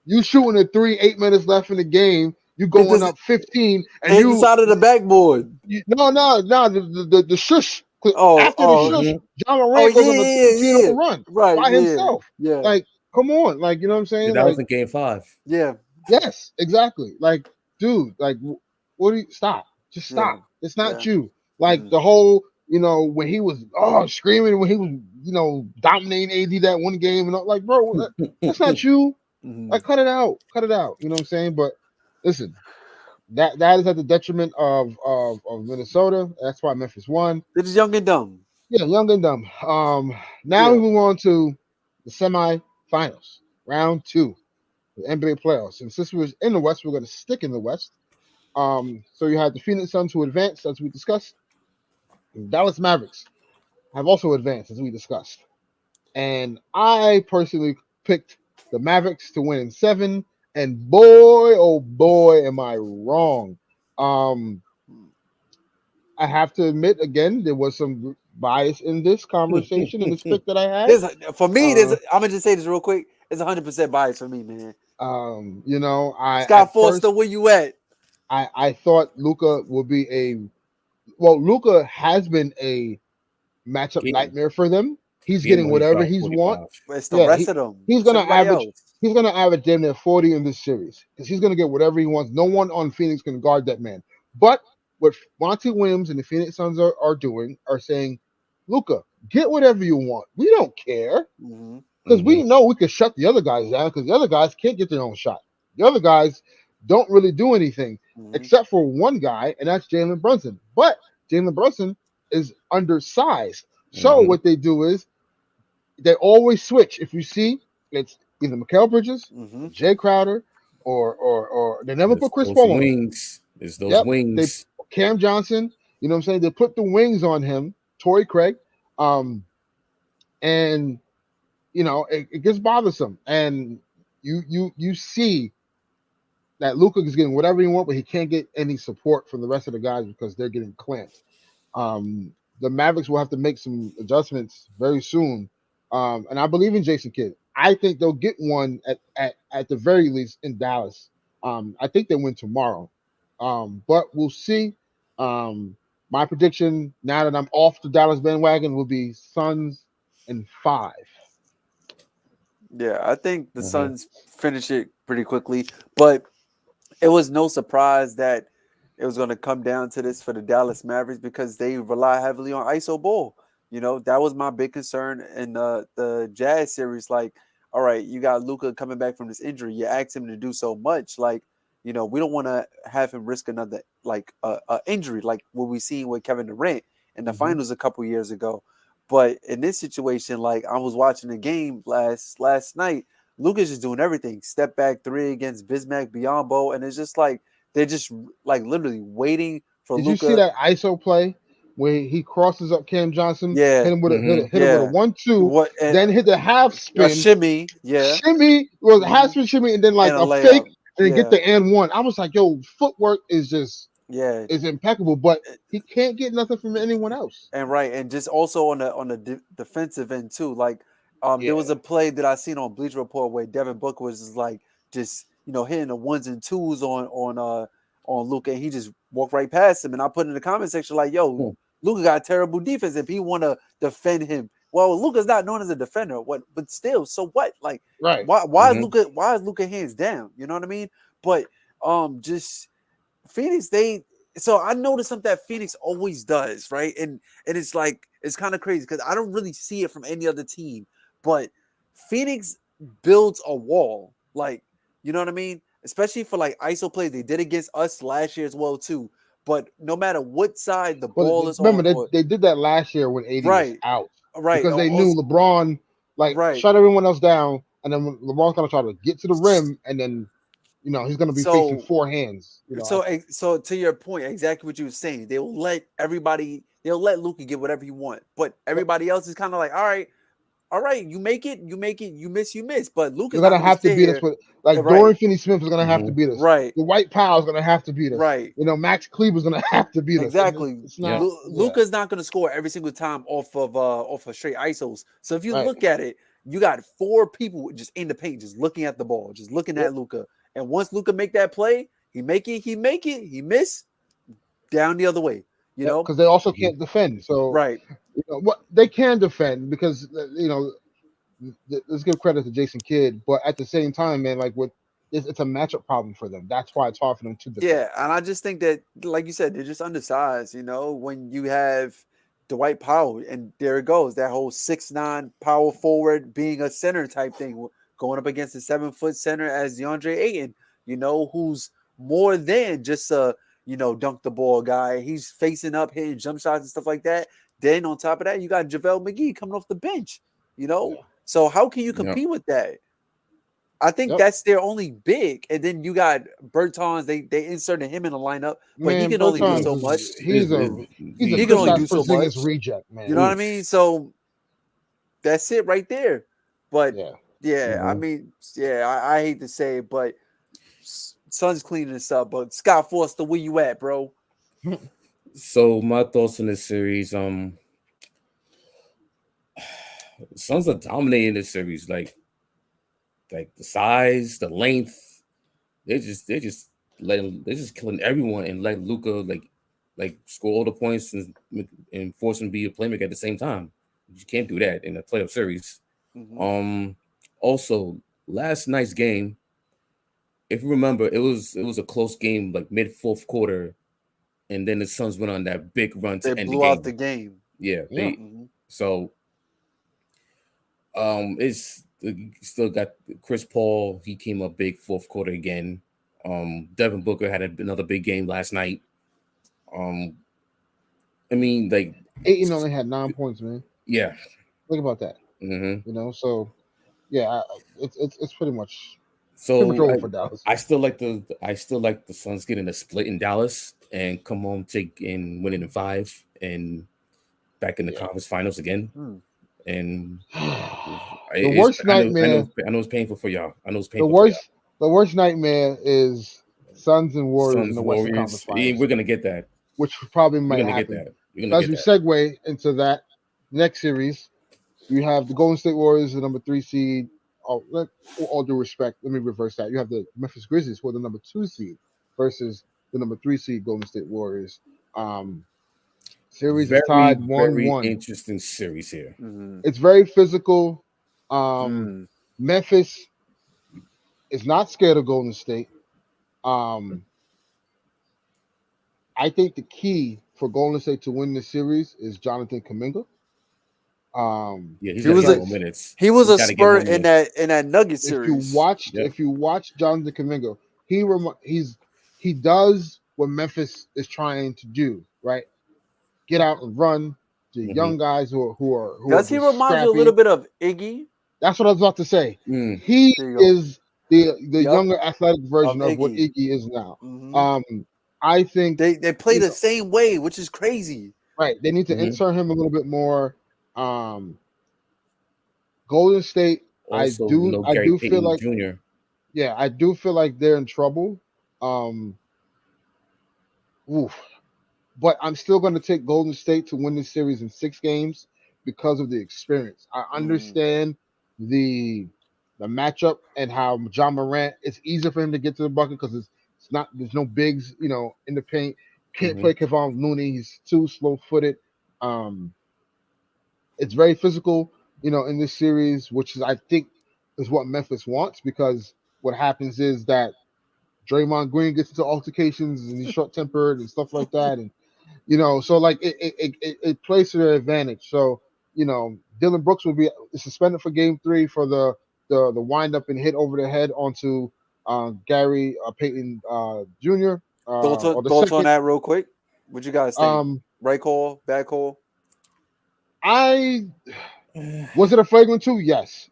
You shooting a 3, 8 minutes left in the game. You Hit going up 15, and hit the side of the backboard. no, the shush. Oh, After the shush, John oh Morant goes yeah, on a yeah, 15-0 yeah. run Right, by yeah, himself. yeah, Like, come on, like you know what I'm Yeah, saying? that was Like, in Game 5. yeah, yes, exactly. Like, dude, like, what do you stop? Just yeah, stop. It's not yeah. you. Like Mhm. the whole, when he was screaming when he was, dominating AD that one game and all, like, bro, that's not you. Mhm. Like, cut it out, cut it out. You know what I'm saying? But listen, that is at the detriment of Minnesota. That's why Memphis won. They're just young and dumb. Yeah, young and dumb. Now we Yeah. move on to the semifinals, round 2, the NBA playoffs. And since we was in the West, we're going to stick in the West. So you had the Phoenix Suns who advanced, as we discussed. And Dallas Mavericks have also advanced, as we discussed. And I personally picked the Mavericks to win in 7. And boy, oh boy, am I wrong. Um, I have to admit, again, there was some bias in this conversation, in this pick that I had. For me, Uh, I'm gonna just say this real quick. It's 100% bias for me, man. I Scott at Foster, first where you at? I thought Luca would be Luca has been a matchup game nightmare for them. He's game getting one he whatever dropped he's want. 45. It's the Yeah, rest of them. he's It's gonna everybody average else. he's gonna average damn near 40 in this series because he's gonna get whatever he wants. No one on Phoenix can guard that man. But what Monty Williams and the Phoenix Suns are doing are saying, Luca, get whatever you want. We don't care. Mm-hmm. Because we Mm-hmm. know we could shut the other guys down because the other guys can't get their own shot. The other guys don't really do anything Mm-hmm. except for one guy, and that's Jalen Brunson. But Jalen Brunson is undersized. So Mm-hmm. what they do is they always switch. If you see, it's either Mikal Bridges, Mm-hmm. Jay Crowder, or they never There's put Chris those Paul on him. wings. There's those Yep. They wings. Cam Johnson, you know what I'm saying? They put the wings on him, Torrey Craig. And it gets bothersome. And you see that Luka is getting whatever he wants, but he can't get any support from the rest of the guys because they're getting clamped. The Mavericks will have to make some adjustments very soon. And I believe in Jason Kidd. I think they'll get one at the very least in Dallas. I think they win tomorrow. But we'll see. My prediction now that I'm off the Dallas bandwagon will be Suns in 5. Yeah, I think the Mm-hmm. Suns finish it pretty quickly, but it was no surprise that it was going to come down to this for the Dallas Mavericks because they rely heavily on ISO ball. That was my big concern in the Jazz series. Like, all right, you got Luka coming back from this injury. You asked him to do so much. Like, we don't want to have him risk another injury like what we seen with Kevin Durant in the finals a couple years ago. But in this situation, like I was watching the game last night, Luka's just doing everything. Step back 3 against Bismack Biyombo, and it's just like they're just like literally waiting for Did you see Luka. that ISO play where he crosses up Cam Johnson, Yeah, hit him with a hit, Mm-hmm. a- hit him with a yeah. 1-2, What then hit the half a spin shimmy? Yeah, shimmy, was a half hmm spin shimmy, and then like and a a fake, layup. and then get Yeah, the and one. I was like, yo, footwork yeah. is impeccable, but he can't get nothing from anyone else. And right, and just also on the defensive end too. Like, there Yeah, was a play that I seen on Bleacher Report where Devin Booker was just like just hitting the ones and twos on Luka, and he just walk right past him. And I put in the comment section like, yo, Luka got terrible defense if he want to defend him. Well, Luka's not known as a defender. What? But still, so what? Like, Right. why is Luka? Why is Luka hands down? You know what I mean? But just Phoenix, so I noticed something that Phoenix always does, right? And it's like it's kind of crazy because I don't really see it from any other team, but Phoenix builds a wall, like, you know what I mean? Especially for like ISO plays, they did against us last year as well too. But no matter what side the ball is remember, on, they did that last year when AD was out, because they knew LeBron shut everyone else down, and then when LeBron's gonna try to get to the rim, and then he's gonna be facing four hands. So to your point, exactly what you were saying, they'll let Luka get whatever he want, but everybody else is kind of like, all right, you make it, you miss. But Luka's gonna have to beat us with Dorian Finney-Smith is gonna have to beat us. Right. The White Powell's gonna have to beat us. Right. Max Kleber's gonna have to beat us. Exactly. It's not, Luka's not gonna score every single time off of straight ISOs. So if you look at it, you got four people just in the paint, just looking at the ball, just looking at Luka. And once Luka make that play, he miss, down the other way. You know, because they also can't defend. So what they can defend, because let's give credit to Jason Kidd, but at the same time, man, like it's a matchup problem for them. That's why it's hard for them to defend. Yeah, and I just think that, like you said, they're just undersized. When you have Dwight Powell, and there it goes, that whole 6'9" power forward being a center type thing, going up against a 7-foot center as DeAndre Ayton, who's more than just a dunk the ball guy. He's facing up, hitting jump shots and stuff like that. Then on top of that, you got JaVale McGee coming off the bench. So how can you compete with that? I think that's their only big. And then you got Bertans. They inserted him in the lineup, but he can only do so much. He can only do so much. Reject, man. You know what I mean? So that's it right there. But I mean, I hate to say it, but Suns cleaning this up. But Scott Foster, where you at, bro? So my thoughts on this series, Suns are dominating this series, like the size, the length. They're just killing everyone and let Luka like score all the points and force him to be a playmaker at the same time. You can't do that in a playoff series. Also, last night's game, if you remember, it was a close game, like mid fourth quarter, and then the Suns went on that big run to end the game. They blew out the game. Yeah. So it's still got Chris Paul. He came up big fourth quarter again. Devin Booker had another big game last night. I mean, like Ayton only had 9 points, man. Yeah, think about that. So yeah, it's pretty much over for Dallas. I still like the Suns getting a split in Dallas and come home winning in 5 and back in the conference finals again. And the worst nightmare. I know it's painful for y'all. The worst nightmare is Suns and Warriors in the Western Conference Finals. We're gonna get that, which probably might happen. As we segue into that next series, you have the Golden State Warriors, the number 3 seed. With all due respect, let me reverse that. You have the Memphis Grizzlies, who are the number 2 seed, versus the number 3 seed Golden State Warriors. Series is tied 1-1. Interesting series here. It's very physical. Memphis is not scared of Golden State. I think the key for Golden State to win this series is Jonathan Kuminga. He was a spurt in that Nuggets series. If you watch Jonathan Kuminga, he does what Memphis is trying to do, right? Get out and run. The young guys who are does he remind you a little bit of Iggy? That's what I was about to say. He is the younger athletic version of what Iggy is now. I think they play the same way, which is crazy. Right. They need to insert him a little bit more. Golden State, also, I do feel like Jr. Yeah, I do feel like they're in trouble. But I'm still going to take Golden State to win this series in 6 games because of the experience. I understand the matchup and how John Morant, it's easier for him to get to the bucket because there's no bigs, in the paint. Can't play Kevon Looney. He's too slow-footed. It's very physical, in this series, which is I think is what Memphis wants, because what happens is that Draymond Green gets into altercations and he's short-tempered and stuff like that, and so like it plays to their advantage. So Dylan Brooks will be suspended for Game 3 for the wind up and hit over the head onto Gary Payton Jr. Or the Thoughts on second. that real quick? What you guys think? Right call, bad call? Was it a flagrant 2? Yes.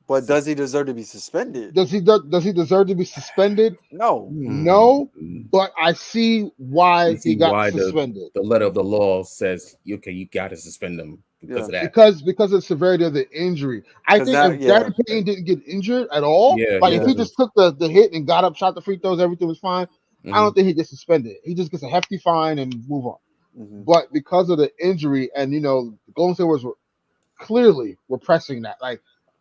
But does he deserve to be suspended? Does he deserve to be suspended? No. No, but I see why he got suspended. The letter of the law says, okay, you got to suspend him because of that. Because of the severity of the injury. I think if Gary Payton didn't get injured at all, if he just took the hit and got up, shot the free throws, everything was fine, I don't think he gets suspended. He just gets a hefty fine and move on. But because of the injury, and the Golden State Warriors clearly were pressing that,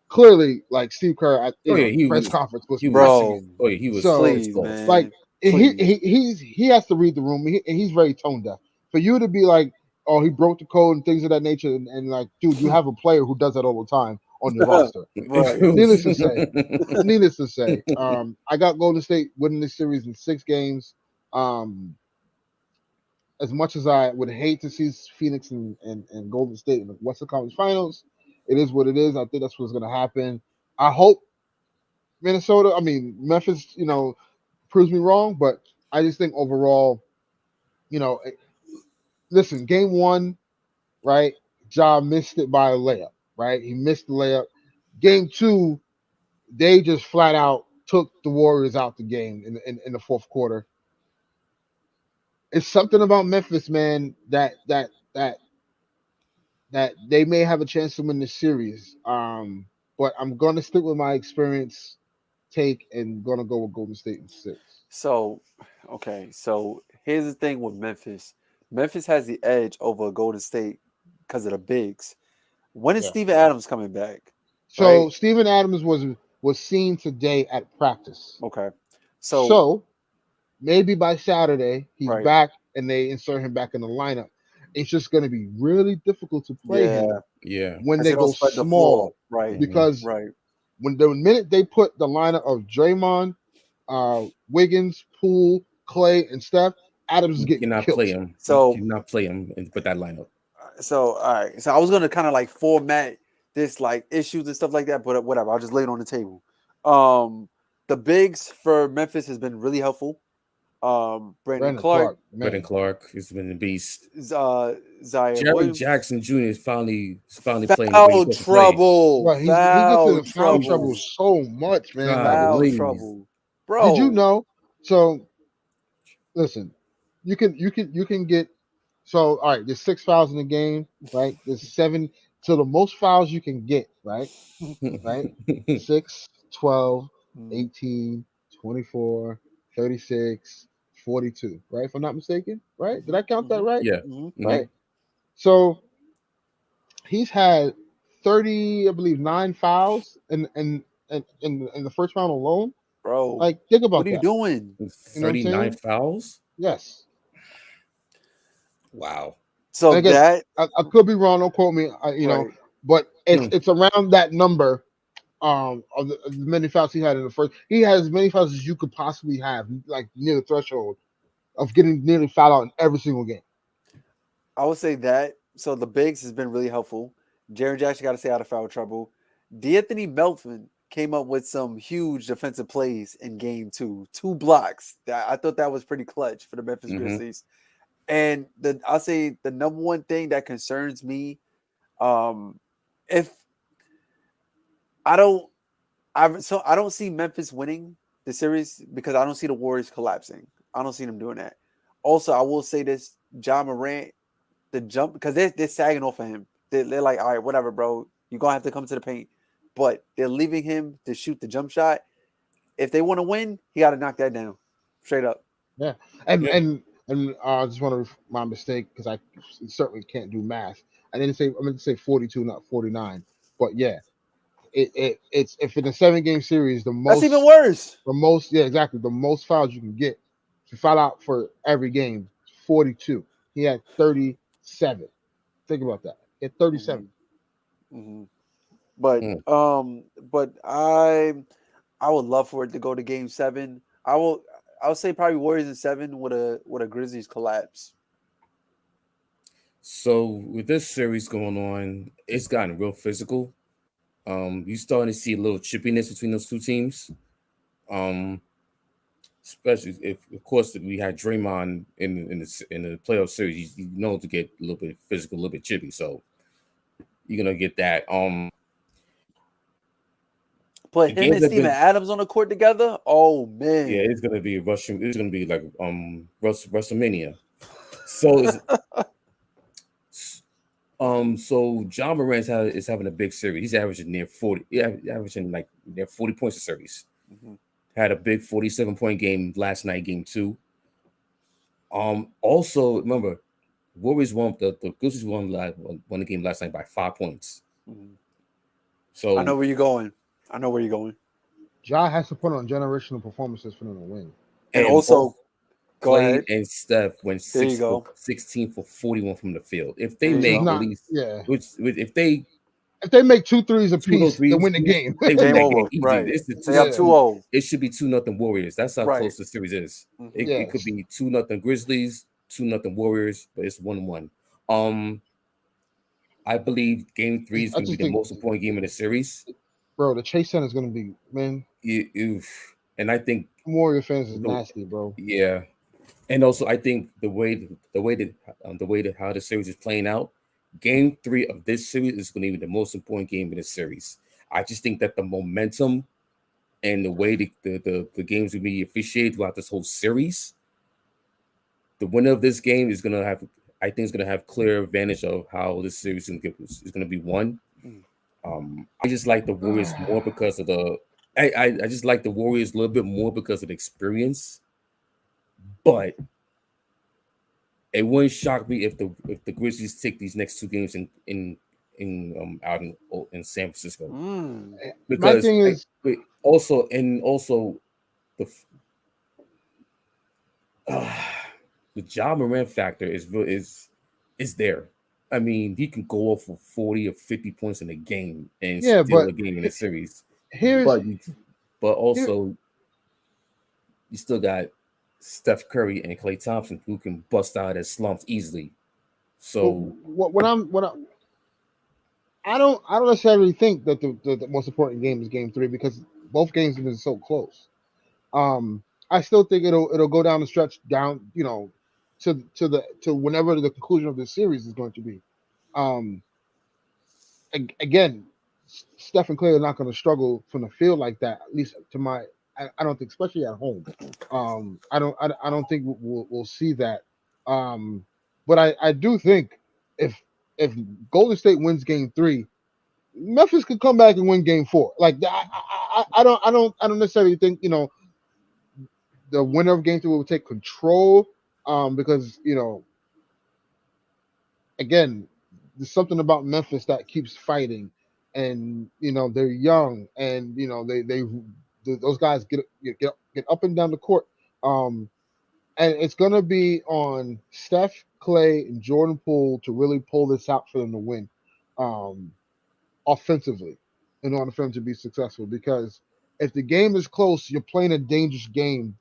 clearly, Steve Kerr at press conference was pressing it. He was so please, man. He has to read the room, and he's very tone deaf. For you to be like, oh, he broke the code and things of that nature, and like, dude, you have a player who does that all the time on your roster. Right. Needless to say, I got Golden State winning this series in 6 games. As much as I would hate to see Phoenix and Golden State in the Western Conference Finals, it is what it is. I think that's what's going to happen. I hope Memphis, proves me wrong, but I just think overall, listen, Game 1, right? Ja missed it by a layup, right? He missed the layup. Game 2, they just flat out took the Warriors out the game in the fourth quarter. It's something about Memphis, man, that they may have a chance to win this series. But I'm going to stick with my experience take and going to go with Golden State in 6. So here's the thing with Memphis. Memphis has the edge over Golden State because of the bigs. When is Steven Adams coming back? So Steven Adams was seen today at practice. Okay. So maybe by Saturday he's back and they insert him back in the lineup. It's just going to be really difficult to play him when they go small, right? Because when the minute they put the lineup of Draymond, Wiggins, Poole, Clay, and Steph, Adams is getting killed. Play him. So you cannot play him and put that lineup. So all right. So I was gonna kind of format this issues and stuff like that, but whatever. I'll just lay it on the table. The bigs for Memphis has been really helpful. Brandon Clark has been a beast. Jerry Jackson Jr. is finally playing. Foul trouble. Right, he gets into foul trouble so much, man. Foul trouble, bro. Did you know? So, listen, you can get. So, all right, there's 6 fouls in the game, right? There's 7. So the most fouls you can get, right? 6, 12, 18, 24, 36. 42, right? If I'm not mistaken, right? Did I count that right? Yeah. Right. So he's had 30, I believe, 9 fouls in the first round alone. Bro, think about what are you doing? 39 fouls? Yes. Wow. So I could be wrong. Don't quote me. But it's around that number. Of the many fouls he had in the first, he has as many fouls as you could possibly have, near the threshold of getting nearly fouled out in every single game. I would say that. So the bigs has been really helpful. Jaren Jackson got to stay out of foul trouble. D'Anthony Melton came up with some huge defensive plays in Game 2, 2 blocks. I thought that was pretty clutch for the Memphis Grizzlies. And I'll say the number one thing that concerns me, if I don't see Memphis winning the series because I don't see the Warriors collapsing. I don't see them doing that. Also, I will say this: John Morant, the jump, because they're sagging off of him. They're like, all right, whatever, bro. You're gonna have to come to the paint, but they're leaving him to shoot the jump shot. If they want to win, he got to knock that down, straight up. Yeah, and I just want to my mistake because I certainly can't do math. I meant to say 42, not 49. But yeah. It's if in a 7-game series, the most that's even worse. The most, exactly. The most fouls you can get. If you foul out for every game, 42. He had 37. Think about that. He had 37. Mm-hmm. But I would love for it to go to Game 7. I'll say probably Warriors in 7 with a Grizzlies collapse. So with this series going on, it's gotten real physical. You starting to see a little chippiness between those two teams. Especially if, of course, we had Draymond in the playoff series. You know to get a little bit physical, a little bit chippy. So you're gonna get that. Put him and Steven Adams on the court together. Oh man, yeah, it's gonna be Russian. It's gonna be like WrestleMania. So it's so John Morant is having a big series. He's averaging near 40. Yeah, averaging like near 40 points a series. Had a big 47-point game last night, game 2. Also remember, Warriors won the Grizzlies won the game last night by 5 points. So I know where you're going. Ja has to put on generational performances for them to win. And also, Clay and Steph went 16 for 41 from the field. If they make at least, if they make 2 threes apiece, they win the game. They win that game easy. Right. They have 2-0. It should be 2-0 Warriors. That's how close the series is. It could be 2-0 Grizzlies, 2-0 Warriors, but it's 1-1. I believe game 3 is going to be the most important game in the series. Bro, the Chase Center is going to be, man. And I think Warrior fans is nasty, bro. Yeah. And also, I think the way that how the series is playing out, game 3 of this series is going to be the most important game in this series. I just think that the momentum and the way the games will be officiated throughout this whole series, the winner of this game is going to have, I think, is going to have clear advantage of how this series is going to be won. I just like the Warriors more because of I just like the Warriors a little bit more because of the experience. But it wouldn't shock me if the Grizzlies take these next 2 games in out in San Francisco. Because my thing is also the Ja Morant factor is there. I mean, he can go off for 40 or 50 points in a game and steal a game in a series. But also you still got Steph Curry and Klay Thompson who can bust out as slumps easily. So I don't necessarily think that the most important game is game 3 because both games have been so close. I still think it'll go down the stretch down, to whenever the conclusion of the series is going to be. Again, Steph and Klay are not going to struggle from the field like that. At least I don't think, especially at home. I don't think we'll see that. But I do think if Golden State wins game 3, Memphis could come back and win game 4. Like I don't necessarily think the winner of game 3 will take control. Because again, there's something about Memphis that keeps fighting, and they're young, and those guys get up and down the court. And it's gonna be on Steph, Klay, and Jordan Poole to really pull this out for them to win, offensively, in order for them to be successful. Because if the game is close, you're playing a dangerous game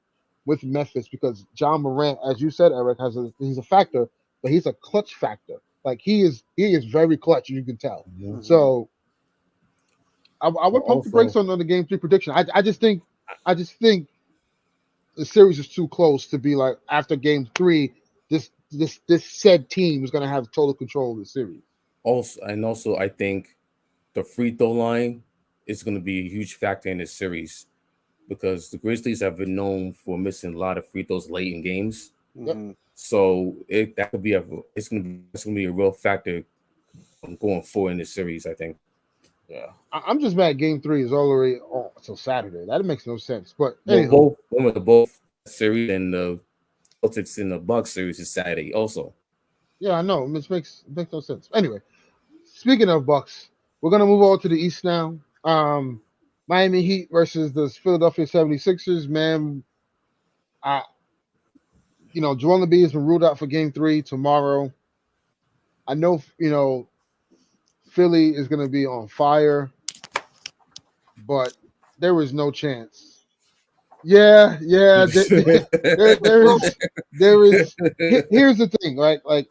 with Memphis because John Morant, as you said, Eric, he's a factor, but he's a clutch factor. Like he is very clutch, you can tell. Mm-hmm. So I would pump the brakes on the game 3 prediction. I just think the series is too close to be like after game 3, this said team is going to have total control of the series. Also, I think the free throw line is going to be a huge factor in this series because the Grizzlies have been known for missing a lot of free throws late in games. Mm-hmm. So it's going to be a real factor going forward in this series, I think. Yeah, I'm just mad. Game 3 is already until Saturday. That makes no sense. But both series and the Celtics and the Bucks series is Saturday also. Yeah, I know. It makes no sense. Anyway, speaking of Bucks, we're gonna move on to the East now. Miami Heat versus the Philadelphia 76ers. Man, Joel Embiid has been ruled out for Game 3 tomorrow. I know, Philly is going to be on fire, but there is no chance. Yeah. There is. There is. Here's the thing, right? Like,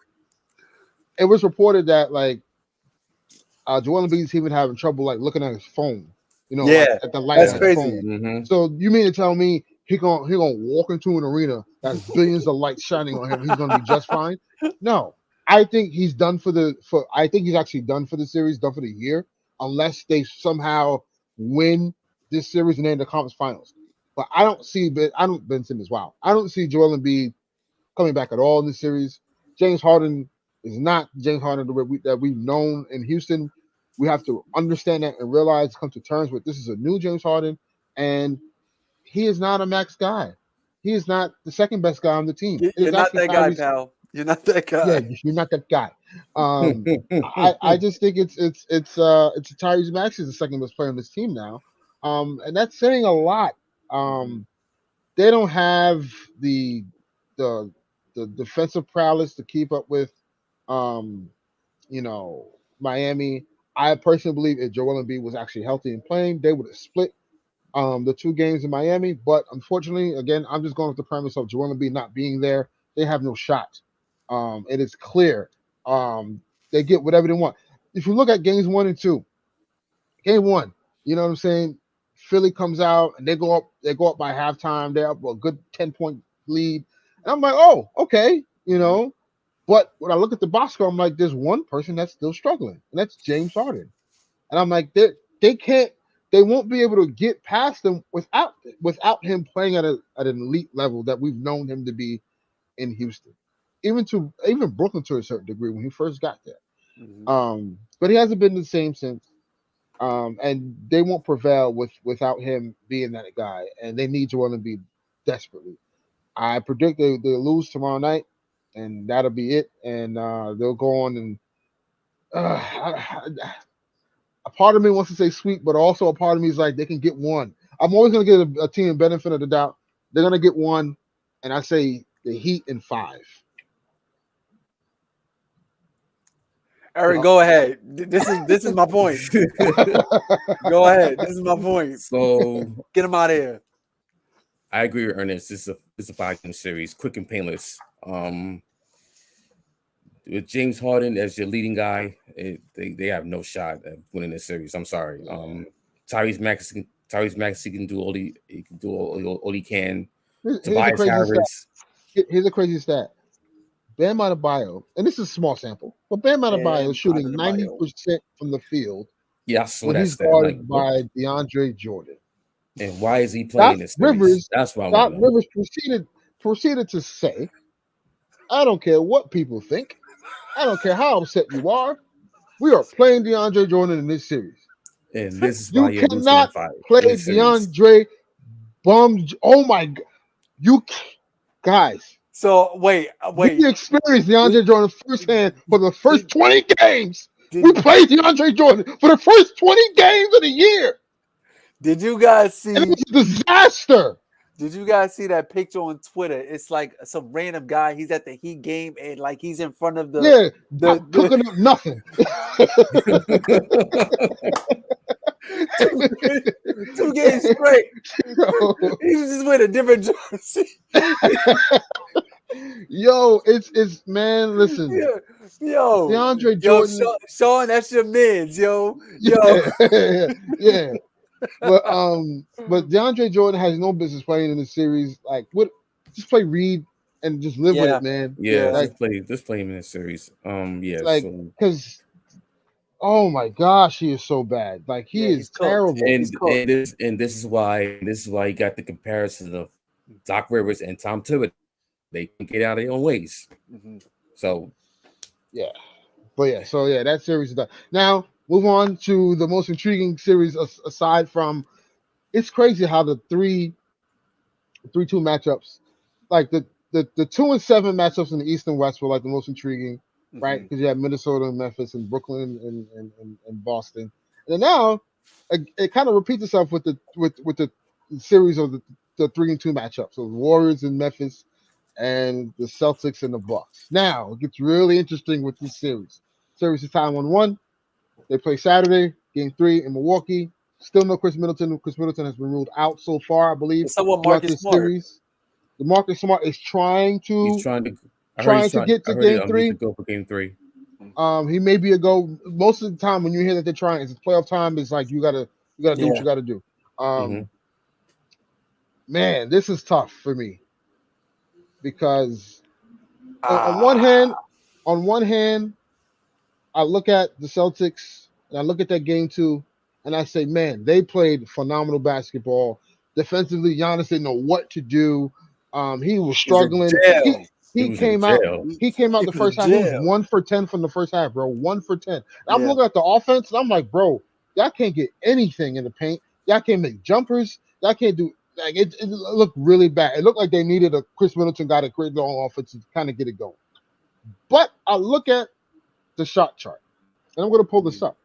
it was reported that Joel Embiid's even having trouble looking at his phone. Like Yeah, at the light that's on his crazy. phone. Mhm. So you mean to tell me he gonna walk into an arena that's billions of lights shining on him? He's gonna be just fine? No, I think he's done I think he's actually done for the series, done for the year, unless they somehow win this series and then the conference finals. But I don't see Ben Simmons. Wow, I don't see Joel Embiid coming back at all in this series. James Harden is not James Harden that we've known in Houston. We have to understand that and realize, come to terms with this is a new James Harden, and he is not a max guy. He is not the second best guy on the team. It You're is not actually that guy, Tyrese. pal. You're not that Yeah, guy. you're not that guy. I just think it's Tyrese Maxey is the second best player on this team now, and that's saying a lot. They don't have the the the defensive prowess to keep up with, um, Miami. I personally believe if Joel Embiid was actually healthy and playing, they would have split the two games in Miami. But unfortunately, again, I'm just going with the premise of Joel Embiid not being there. They have no shot. It is clear. They get whatever they want. If you look at games 1 and 2, game 1, you know what I'm saying? Philly comes out and they go up. They go up by halftime. They're up a good 10-point lead, and I'm like, oh, okay, But when I look at the box score, I'm like, there's one person that's still struggling, and that's James Harden. And I'm like, they can't, they won't be able to get past them without him playing at an elite level that we've known him to be in Houston, even Brooklyn to a certain degree when he first got there. But he hasn't been the same since. And they won't prevail without him being that guy, and they need Joel Embiid desperately. I predict they'll lose tomorrow night, and that'll be it. And they'll go on and a part of me wants to say sweep, but also a part of me is like they can get one. I'm always going to give a team benefit of the doubt. They're going to get one, and I say the Heat in 5. Eric, go ahead. This is my point. Go ahead. This is my point. So Get him out of here. I agree with Ernest. This is a 5-game series, quick and painless. With James Harden as your leading guy, they have no shot at winning this series. I'm sorry. Tyrese Maxey can do all he can. Tobias Harris. Here's a crazy stat. Bam Adebayo, and this is a small sample, but Bam Adebayo is shooting 90% from the field. Yeah, I saw when that he's stat. guarded by DeAndre Jordan. And why is he playing this series? Rivers, that's why Doc Rivers proceeded to say, I don't care what people think. I don't care how upset you are. We are playing DeAndre Jordan in this series. And this is why you cannot play DeAndre bum. Oh my God. You guys. So wait. We experienced DeAndre Jordan firsthand for the first 20 games. We played DeAndre Jordan for the first 20 games of the year. Did you guys see? It was a disaster. Did you guys see that picture on Twitter? It's like some random guy. He's at the Heat game and he's in front of cooking up nothing. 2 games straight. He was just wearing a different jersey. Yo, it's man. Listen, yo, DeAndre Jordan, Sean, that's your mans, yo. Yeah. But DeAndre Jordan has no business playing in the series. Just play Reed and just live with it, man. Yeah, just play him in this series. Because oh my gosh, he is so bad. He is terrible. And this is why you got the comparison of Doc Rivers and Tom Thibodeau. They can get out of their own ways. So that series is done. Now move on to the most intriguing series aside from. It's crazy how the 3-2 matchups, the 2-7 matchups in the East and West were the most intriguing, right? Because you have Minnesota and Memphis and Brooklyn and Boston, and then now it kind of repeats itself with the series of the 3-2 matchups. So the Warriors in Memphis and the Celtics and the Bucks. Now it gets really interesting with this series. Series is tied 1-1. They play Saturday, Game 3 in Milwaukee. Still no Chris Middleton. Chris Middleton has been ruled out so far, I believe, It's someone throughout Marcus this Smart. series. The Marcus Smart is trying He's to trying to. I heard he's trying. get I to heard Game he's 3. to go for Game 3. He may be a go. Most of the time, when you hear that they're trying, it's playoff time. It's like you gotta do what you gotta do. Man, this is tough for me because on one hand, I look at the Celtics and I look at that Game 2, and I say, man, they played phenomenal basketball. Defensively, Giannis didn't know what to do. He was struggling. He came out the first half. He was 1 for 10 from the first half, bro. 1 for 10. And I'm looking at the offense, and I'm like, bro, y'all can't get anything in the paint. Y'all can't make jumpers. Y'all can't do like it looked really bad. It looked like they needed a Chris Middleton guy to create their own offense to kind of get it going. But I look at the shot chart, and I'm going to pull this up,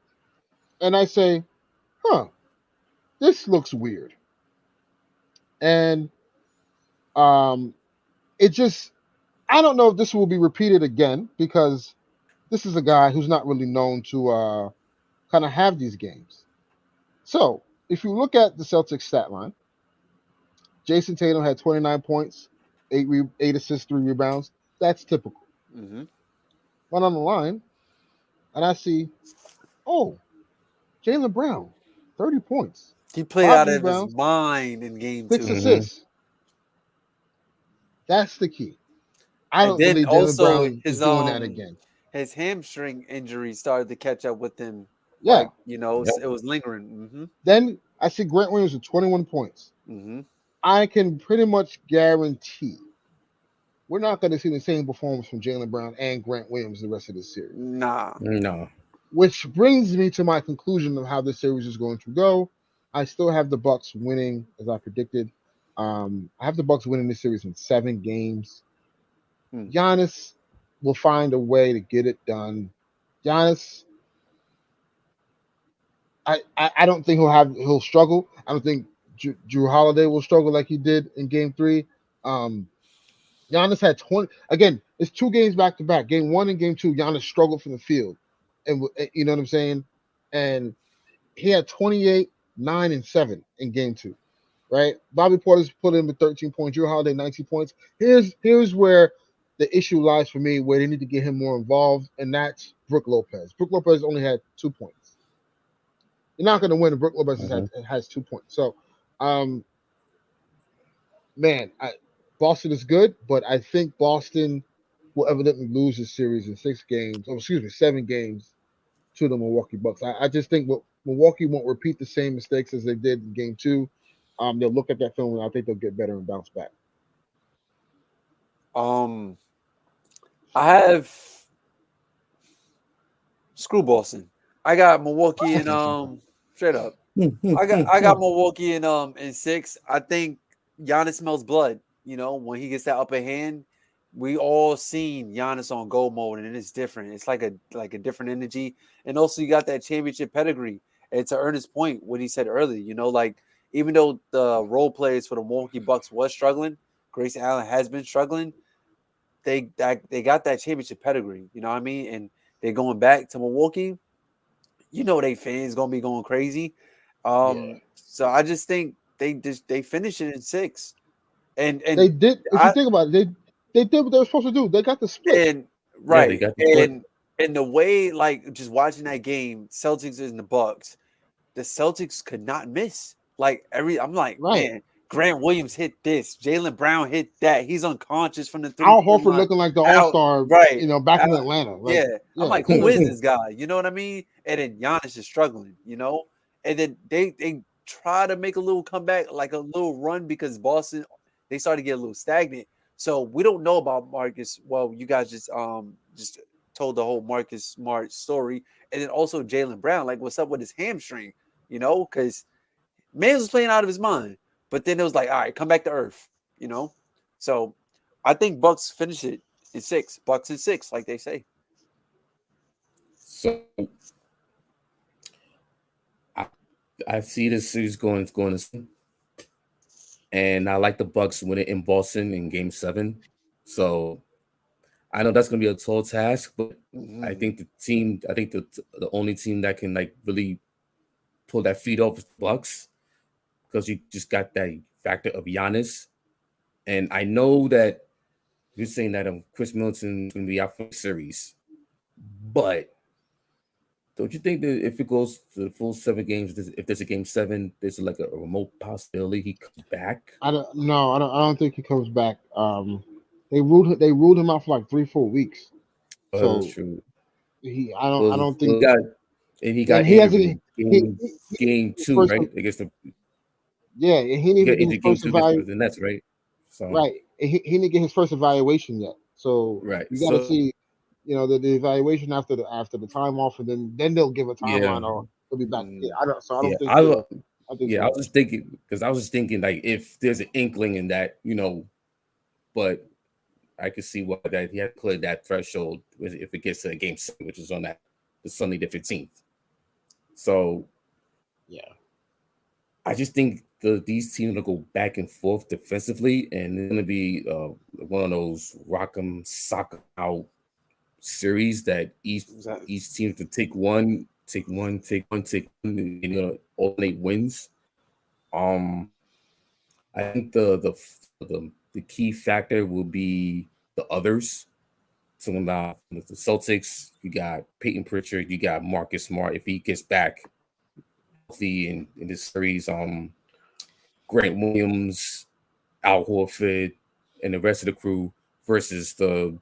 and I say, this looks weird. And it just, I don't know if this will be repeated again because this is a guy who's not really known to kind of have these games. So if you look at the Celtics stat line, Jason Tatum had 29 points, 8 assists, 3 rebounds. That's typical. Went on the line, and I see, Jaylen Brown, 30 points. He played out of his mind in Game 2. 6 assists. That's the key. I don't believe Jaylen Brown is doing that again. His hamstring injury started to catch up with him. Yeah. Like, it was lingering. Then I see Grant Williams with 21 points. I can pretty much guarantee we're not going to see the same performance from Jaylen Brown and Grant Williams the rest of this series. No. Which brings me to my conclusion of how this series is going to go. I still have the Bucks winning, as I predicted. I have the Bucks winning this series in 7 games. Giannis will find a way to get it done. Giannis, I don't think he'll struggle. I don't think Drew Holiday will struggle like he did in Game 3. Giannis had 20. Again, it's 2 games back to back. Game 1 and Game 2, Giannis struggled from the field, and you know what I'm saying. And he had 28, 9, and 7 in Game 2. Right? Bobby Portis put in with 13 points. Drew Holiday 19 points. Here's where the issue lies for me, where they need to get him more involved, and that's Brook Lopez. Brook Lopez only had 2 points. You're not going to win if Brook Lopez has 2 points. So, Boston is good, but I think Boston will evidently lose this series in 7 games to the Milwaukee Bucks. I just think Milwaukee won't repeat the same mistakes as they did in Game 2. They'll look at that film and I think they'll get better and bounce back. I have screw Boston. I got Milwaukee and straight up. I got Milwaukee in 6. I think Giannis smells blood. When he gets that upper hand, we all seen Giannis on go mode, and it's different. It's like a different energy, and also you got that championship pedigree. And to Ernest's point, what he said earlier, even though the role players for the Milwaukee Bucks was struggling, Grayson Allen has been struggling. They got that championship pedigree. You know what I mean? And they're going back to Milwaukee. They fans gonna be going crazy. So I just think they finish it in 6. And they did. If you think about it, they did what they were supposed to do. They got the split. And right. And the way, just watching that game, Celtics and the Bucks, the Celtics could not miss. I'm like, man, Grant Williams hit this, Jaylen Brown hit that. He's unconscious from the 3. Al Horford looking like the All-Star, right? Back in Atlanta. I'm like, who is this guy? You know what I mean? And then Giannis is struggling. And then they try to make a little comeback, like a little run, because Boston, they started to get a little stagnant. So we don't know about Marcus. Well, you guys just told the whole Marcus Smart story, and then also Jaylen Brown. What's up with his hamstring? Because man was playing out of his mind. But then it was like, all right, come back to earth. So I think Bucks finish it in 6. Bucks in 6, like they say. So I see this series going to, and I like the Bucks win it in Boston in Game 7. So I know that's gonna be a tall task, but I Mhm. think the only team that can like really pull that feet off is the Bucks because you just got that factor of Giannis, and I know that you're saying that Chris Middleton's gonna be out for the series, but don't you think that if it goes to the full 7 games, if there's a game 7, there's like a remote possibility he comes back? I don't no, I don't think he comes back. They ruled him out for like 3-4 weeks. That's So true. I Well, don't he think, got and he injured hasn't in he game his two, first right? Against the yeah, and he didn't he even got get his injured game first two against evaluation. the Nets, right? So Right, and he didn't get his first evaluation yet. So right. you got to So see, the evaluation after the time off, and then they'll give a yeah, timeline or he'll be back. Yeah, Mhm. I don't. So I yeah. don't think he'll. I think Yeah, I so. was just thinking because I was just thinking like if there's an inkling in that, but I could see why that he had to clear that threshold if it gets to game 7, which is on that the Sunday the 15th. So Yeah, I just think these teams will go back and forth defensively, and it's gonna be one of those rock 'em sock 'em out series that Exactly. each team to take one, and alternate wins. Um, I think the key factor will be the others. Talking about the Celtics, you got Peyton Pritchard, you got Marcus Smart. If he gets back healthy in this series, Grant Williams, Al Horford, and the rest of the crew versus the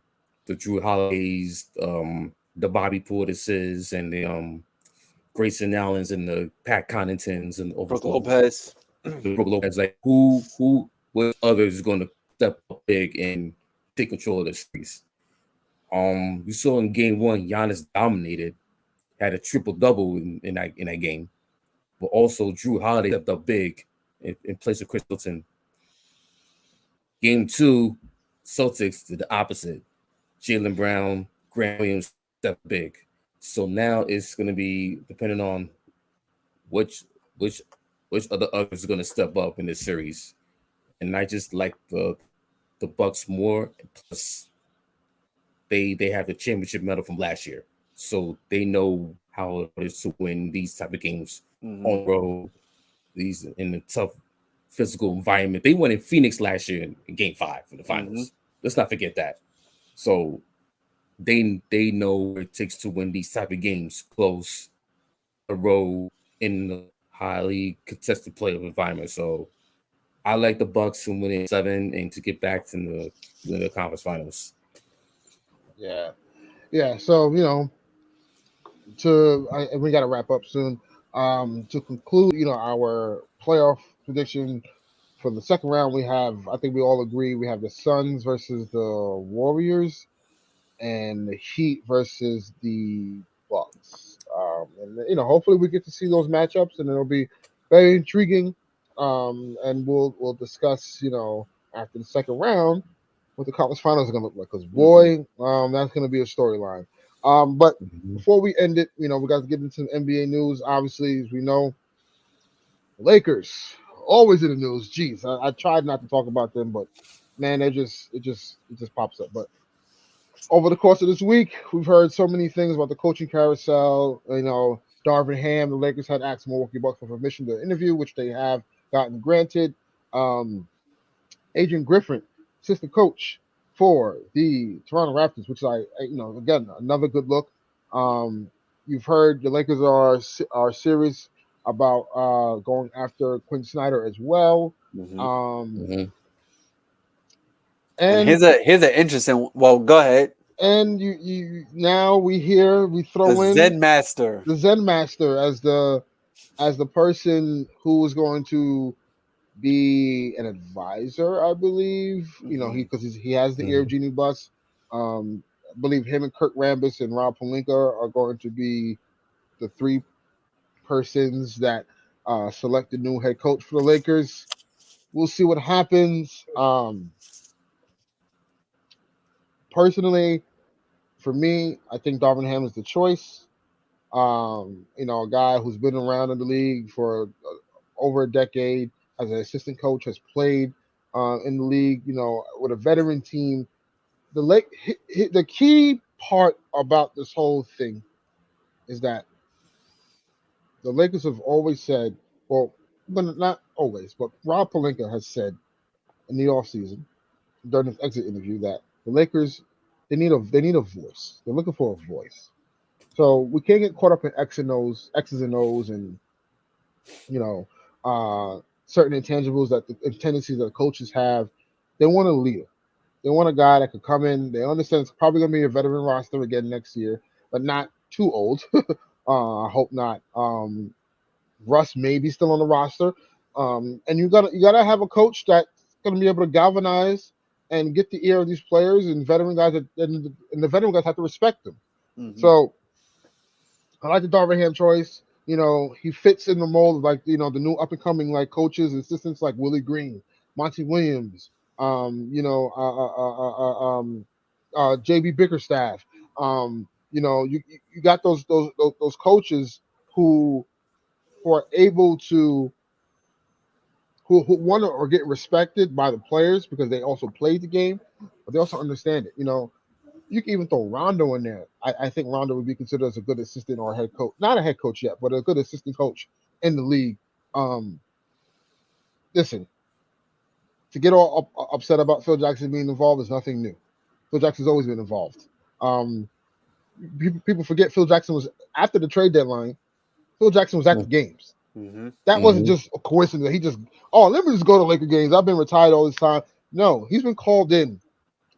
Drew Holidays, the Bobby Portises, and the Grayson Allens and the Pat Connaughtons and over Brook Lopez. the Brook Lopez. Like what others is going to step up big and take control of the series. We saw in game 1, Giannis dominated, had a triple double in that game, but also Drew Holiday stepped up big in place of Chris Middleton. Game 2, Celtics did the opposite. Jaylen Brown, Grant Williams stepped big. So now it's going to be depending on which which which other others are going to step up in this series. And I just like the Bucks more. Plus, they have the championship medal from last year, so they know how it is to win these type of games on Mhm. the road. These in a tough physical environment. They won in Phoenix last year in Game 5 in the Mhm. finals. Let's not forget that. So they know what it takes to win these type of games close a road in the highly contested playoff environment. So I like the Bucks to win in 7 and to get back to the conference finals. yeah, yeah. So and we got to wrap up soon. To conclude, our playoff prediction for the second round, we have. I think we all agree we have the Suns versus the Warriors, and the Heat versus the Bucks. And hopefully we get to see those matchups, and it'll be very intriguing. And we'll discuss, after the second round, what the conference finals are going to look like. Because Mhm. boy, that's going to be a storyline. But Mhm. before we end it, we got to get into NBA news. Obviously, as we know, the Lakers always in the news. Jeez, I tried not to talk about them, but man, it just pops up. But over the course of this week, we've heard so many things about the coaching carousel. Darvin Ham, the Lakers had asked Milwaukee Bucks for permission to interview, which they have gotten granted. Um, Adrian Griffin, assistant coach for the Toronto Raptors, which again, another good look. Um, you've heard the Lakers are serious about going after Quinn Snyder as well. Mhm. Um, Mhm. And and here's an interesting. Well, go ahead. and you now we The throw in Zen Master. the Zen Master as the person who is going to be an advisor, I believe. Mhm. He has the Ear of Mhm. Genie bus. I believe him and Kurt Rambis and Rob Pelinka are going to be the three persons that select the new head coach for the Lakers. We'll see what happens. Personally, for me, I think Darvin Ham is the choice. A guy who's been around in the league for over a decade as an assistant coach, has played in the league, with a veteran team. the key part about this whole thing is that the Lakers have always said, well, but not always, but Rob Pelinka has said in the offseason during his exit interview that the Lakers they need a voice. They're looking for a voice. So we can't get caught up in X's and O's, and you know, certain intangibles that the tendencies that the coaches have. They want a leader. They want a guy that could come in. They understand it's probably going to be a veteran roster again next year, but not too old. I hope not. Russ may be still on the roster, and you gotta have a coach that's going to be able to galvanize and get the ear of these players and veteran guys, and the veteran guys have to respect them. Mhm. So I like the Darvin choice. He fits in the mold of the new up and coming coaches and assistants like Willie Green, Monty Williams, JB Bickerstaff. You got those coaches who are able to who want to or get respected by the players because they also played the game, but they also understand it. You can even throw Rondo in there. I think Rondo would be considered as a good assistant or a head coach. Not a head coach yet, but a good assistant coach in the league. Listen, to get all upset about Phil Jackson being involved is nothing new. Phil Jackson's always been involved. People forget Phil Jackson was after the trade deadline. Phil Jackson was at the games. Mm-hmm. That wasn't just a coincidence. He just, let me just go to Laker games. I've been retired all this time. No, he's been called in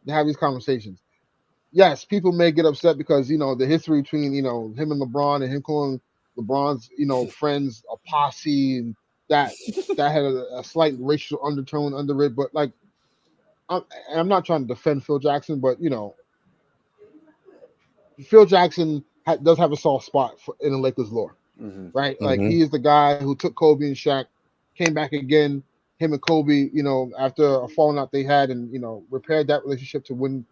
to have these conversations. Yes, people may get upset because the history between him and LeBron and him calling LeBron's friends a posse, and that had a slight racial undertone under it. But I'm not trying to defend Phil Jackson, but Phil Jackson does have a soft spot in the Lakers lore, right? Like he is the guy who took Kobe and Shaq, came back again. Him and Kobe, after a falling out they had, and repaired that relationship to win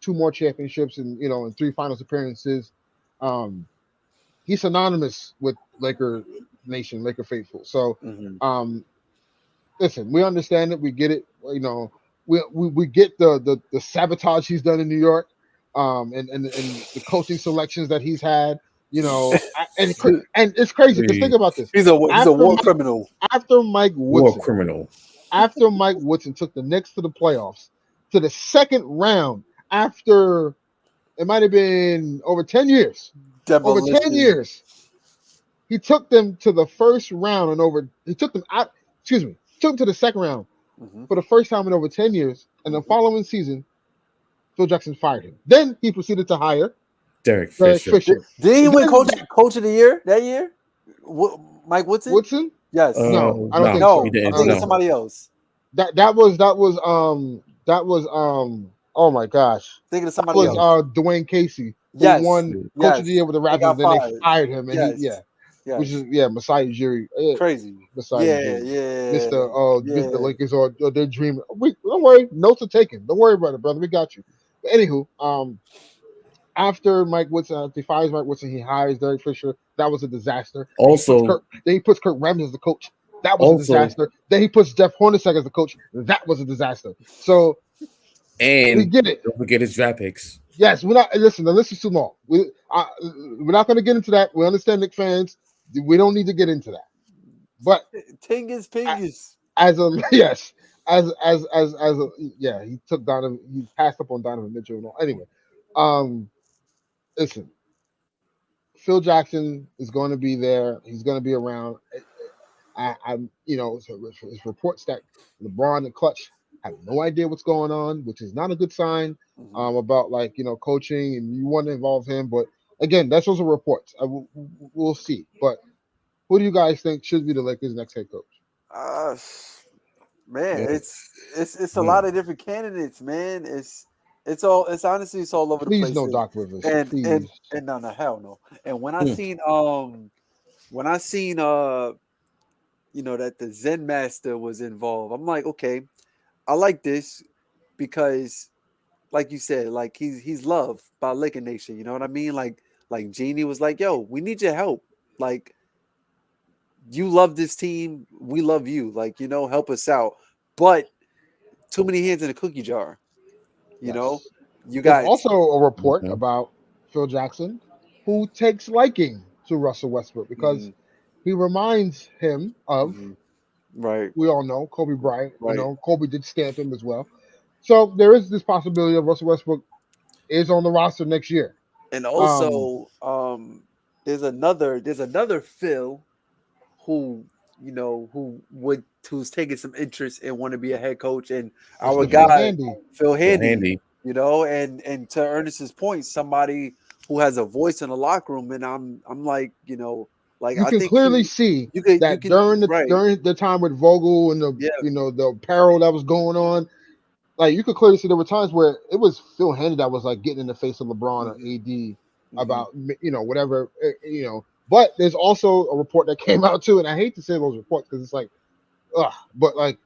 2 more championships and and 3 finals appearances. He's synonymous with Laker Nation, Laker faithful. So, listen, we understand it, we get it. We get the sabotage he's done in New York, and the coaching selections that he's had. And it's crazy because think about this. He's a war criminal. After Mike Woodson, war criminal. After Mike Woodson took the Knicks to the playoffs, to the second round, after it might have been over 10 years. Demolition. Over 10 years. He took them to the first round he took them out, took them to the second round for the first time in over 10 years. And the following season, Phil Jackson fired him. Then he proceeded to hire Derek Fisher. Did he win coach of the year that year? Mike Woodson? Woodson? Yes. No, I don't think so. He didn't, I think it's somebody else. That was oh my gosh. Thinking of somebody else. Dwayne Casey, who won Coach of the Year with the Raptors, and then they fired him, and which is Masai Ujiri. Crazy. Masai Ujiri. Mr. Lakers or they're dreaming. Don't worry, notes are taken. Don't worry about it, brother. We got you. But anywho, after Mike Woodson, he fires Mike Woodson, he hires Derek Fisher. That was a disaster. Also, then he puts Kurt Rambis as the coach. That was a disaster. Then he puts Jeff Hornacek as the coach. That was a disaster. So, and we get it. Don't forget his draft picks. Yes, we're not. Listen, the list is too long. We're not going to get into that. We understand Knicks fans. We don't need to get into that. But Tingus Pingus. He took Donovan. He passed up on Donovan Mitchell. Anyway, listen. Phil Jackson is going to be there. He's going to be around. It's reports that LeBron and Clutch have no idea what's going on, which is not a good sign about coaching, and you want to involve him. But again, that's also reports. We'll see. But who do you guys think should be the Lakers' next head coach? It's a lot of different candidates, man. It's honestly all over the place. Please no Doc Rivers. And no, hell no. And when I seen that the Zen Master was involved, I'm like, okay, I like this because, like you said, like he's loved by Laker Nation. You know what I mean? Like Jeannie was like, yo, we need your help. Like, you love this team, we love you. Like, help us out. But too many hands in a cookie jar. You know, You There's got also a report Mhm. about Phil Jackson, who takes liking to Russell Westbrook because mhm, he reminds him of, mhm. Right, we all know, Kobe Bryant. You right. know, Kobe did stamp him as well. So there is this possibility of Russell Westbrook is on the roster next year. And Um, also, there's another Phil who who's taking some interest and want to be a head coach, and our Mr. Phil guy Handy. Phil So Handy, handy. and to Ernest's point, somebody who has a voice in the locker room, and I'm like, like You I can think clearly see you that can right, during the time with Vogel and the yeah, the peril that was going on, like you could clearly see there were times where it was Phil Handy that was like getting in the face of LeBron or hmm AD hmm about whatever But there's also a report that came out too, and I hate to say those reports because it's like, ugh, but like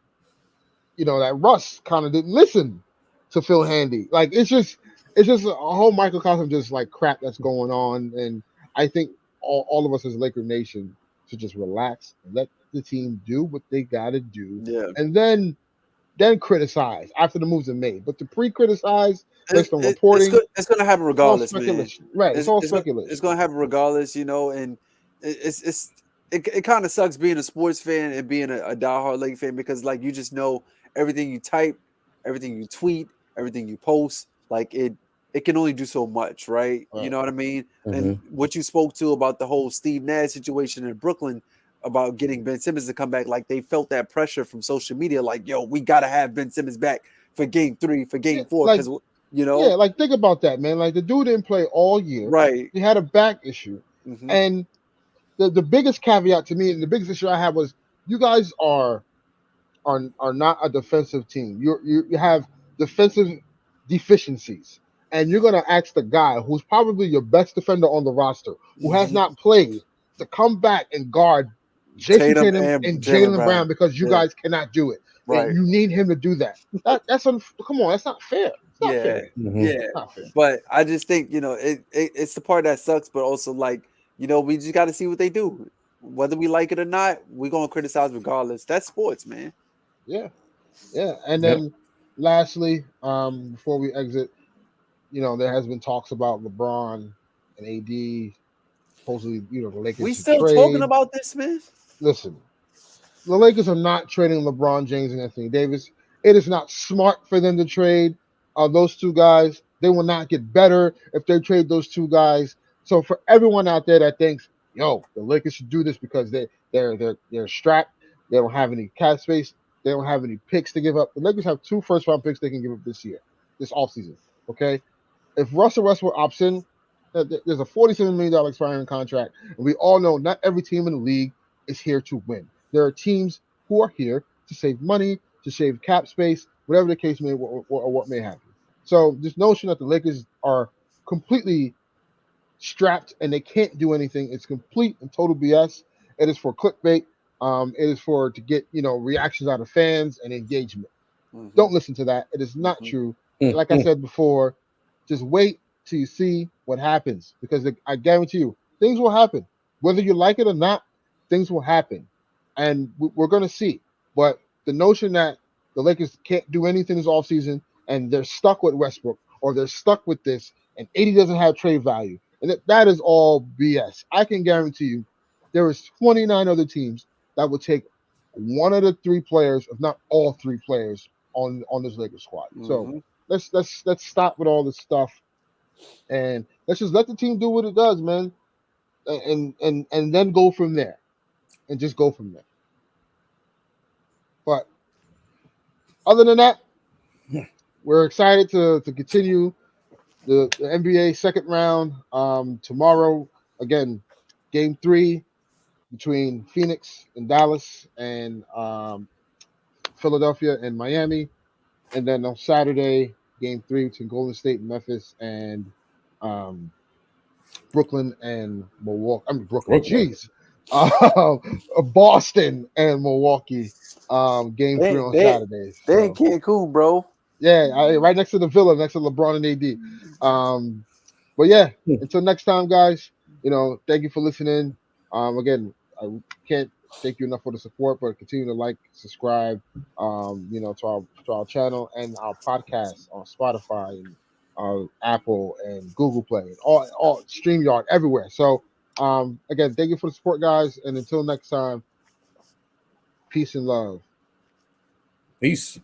that Russ kind of didn't listen to Phil Handy. Like it's just a whole microcosm just like crap that's going on, and I think all of us as Laker Nation should just relax and let the team do what they got to do, yeah. and then criticize after the moves are made. But to pre-criticize based on reporting, It's gonna happen it's all regardless, man. speculation. Right? It's It's all it's gonna it's speculation. gonna happen regardless, and it kind of sucks being a sports fan and being a diehard Lake fan because like you just know everything you type, everything you tweet, everything you post, like it can only do so much, right? You Right. know what I mean? And Hmm. what you spoke to about the whole Steve Nash situation in Brooklyn about getting Ben Simmons to come back, like they felt that pressure from social media, like yo, we gotta have Ben Simmons back for game 3, for Yeah, game 4, like because yeah, like think about that, man. Like the dude didn't play all year. right. He had a back issue, hmm and the biggest caveat to me and the biggest issue I had was you guys are not a defensive team. You have defensive deficiencies, and you're gonna ask the guy who's probably your best defender on the roster, who has hmm not played, to come back and guard Jason Tatum Tatum and and Jalen Jalen Brown. Brown because you Yeah, guys cannot do it, and right. you need him to do that. Come on, that's not fair. It's not fair. Yeah, Hmm. yeah. It's not fair. But I just think it's the part that sucks, but also like we just got to see what they do, whether we like it or not. We're gonna criticize regardless. That's sports, man. Yeah, yeah. And Yep. then lastly, before we exit, there has been talks about LeBron and AD. Supposedly, the Lakers We should still talking trade. about this, man. Listen, the Lakers are not trading LeBron James and Anthony Davis. It is not smart for them to trade those two guys. They will not get better if they trade those two guys. So for everyone out there that thinks, yo, the Lakers should do this because they're strapped, they don't have any cap space, they don't have any picks to give up. The Lakers have two first round picks they can give up this year, this offseason. Okay, if Russell Westbrook opts in, there's a $47 million expiring contract, and we all know not every team in the league is here to win. There are teams who are here to save money, to save cap space, whatever the case may or what may happen. So this notion that the Lakers are completely strapped and they can't do anything, it's complete and total BS. It is for clickbait. It is for to get reactions out of fans and engagement. hmm Don't listen to that. It is not hmm true. And like I Hmm. said before, just wait till you see what happens because I guarantee you things will happen. Whether you like it or not, things will happen. And we're going to see. But the notion that the Lakers can't do anything this offseason and they're stuck with Westbrook or they're stuck with this and 80 doesn't have trade value, and that is all BS. I can guarantee you there is 29 other teams that would take one of the three players, if not all three players, on this Lakers squad. So hmm let's stop with all this stuff and let's just let the team do what it does, man, and then go from there, and just go from there. But other than that, we're excited to continue the NBA second round tomorrow. Again, game 3 between Phoenix and Dallas and Philadelphia and Miami. And then on Saturday, game 3 between Golden State and Memphis and um, Brooklyn and Milwaukee. I mean Brooklyn. Brooklyn. Jeez, Boston and Milwaukee. Game 3 They on they Saturdays. they in So Cancun, bro. yeah, right next to the Villa, next to LeBron and AD. But yeah, Hmm. until next time, guys. Thank you for listening. Again, I can't thank you enough for the support, but continue to like, subscribe, to our channel and our podcast on Spotify and Apple and Google Play, and all StreamYard everywhere. So again, thank you for the support, guys, and until next time, peace and love. Peace.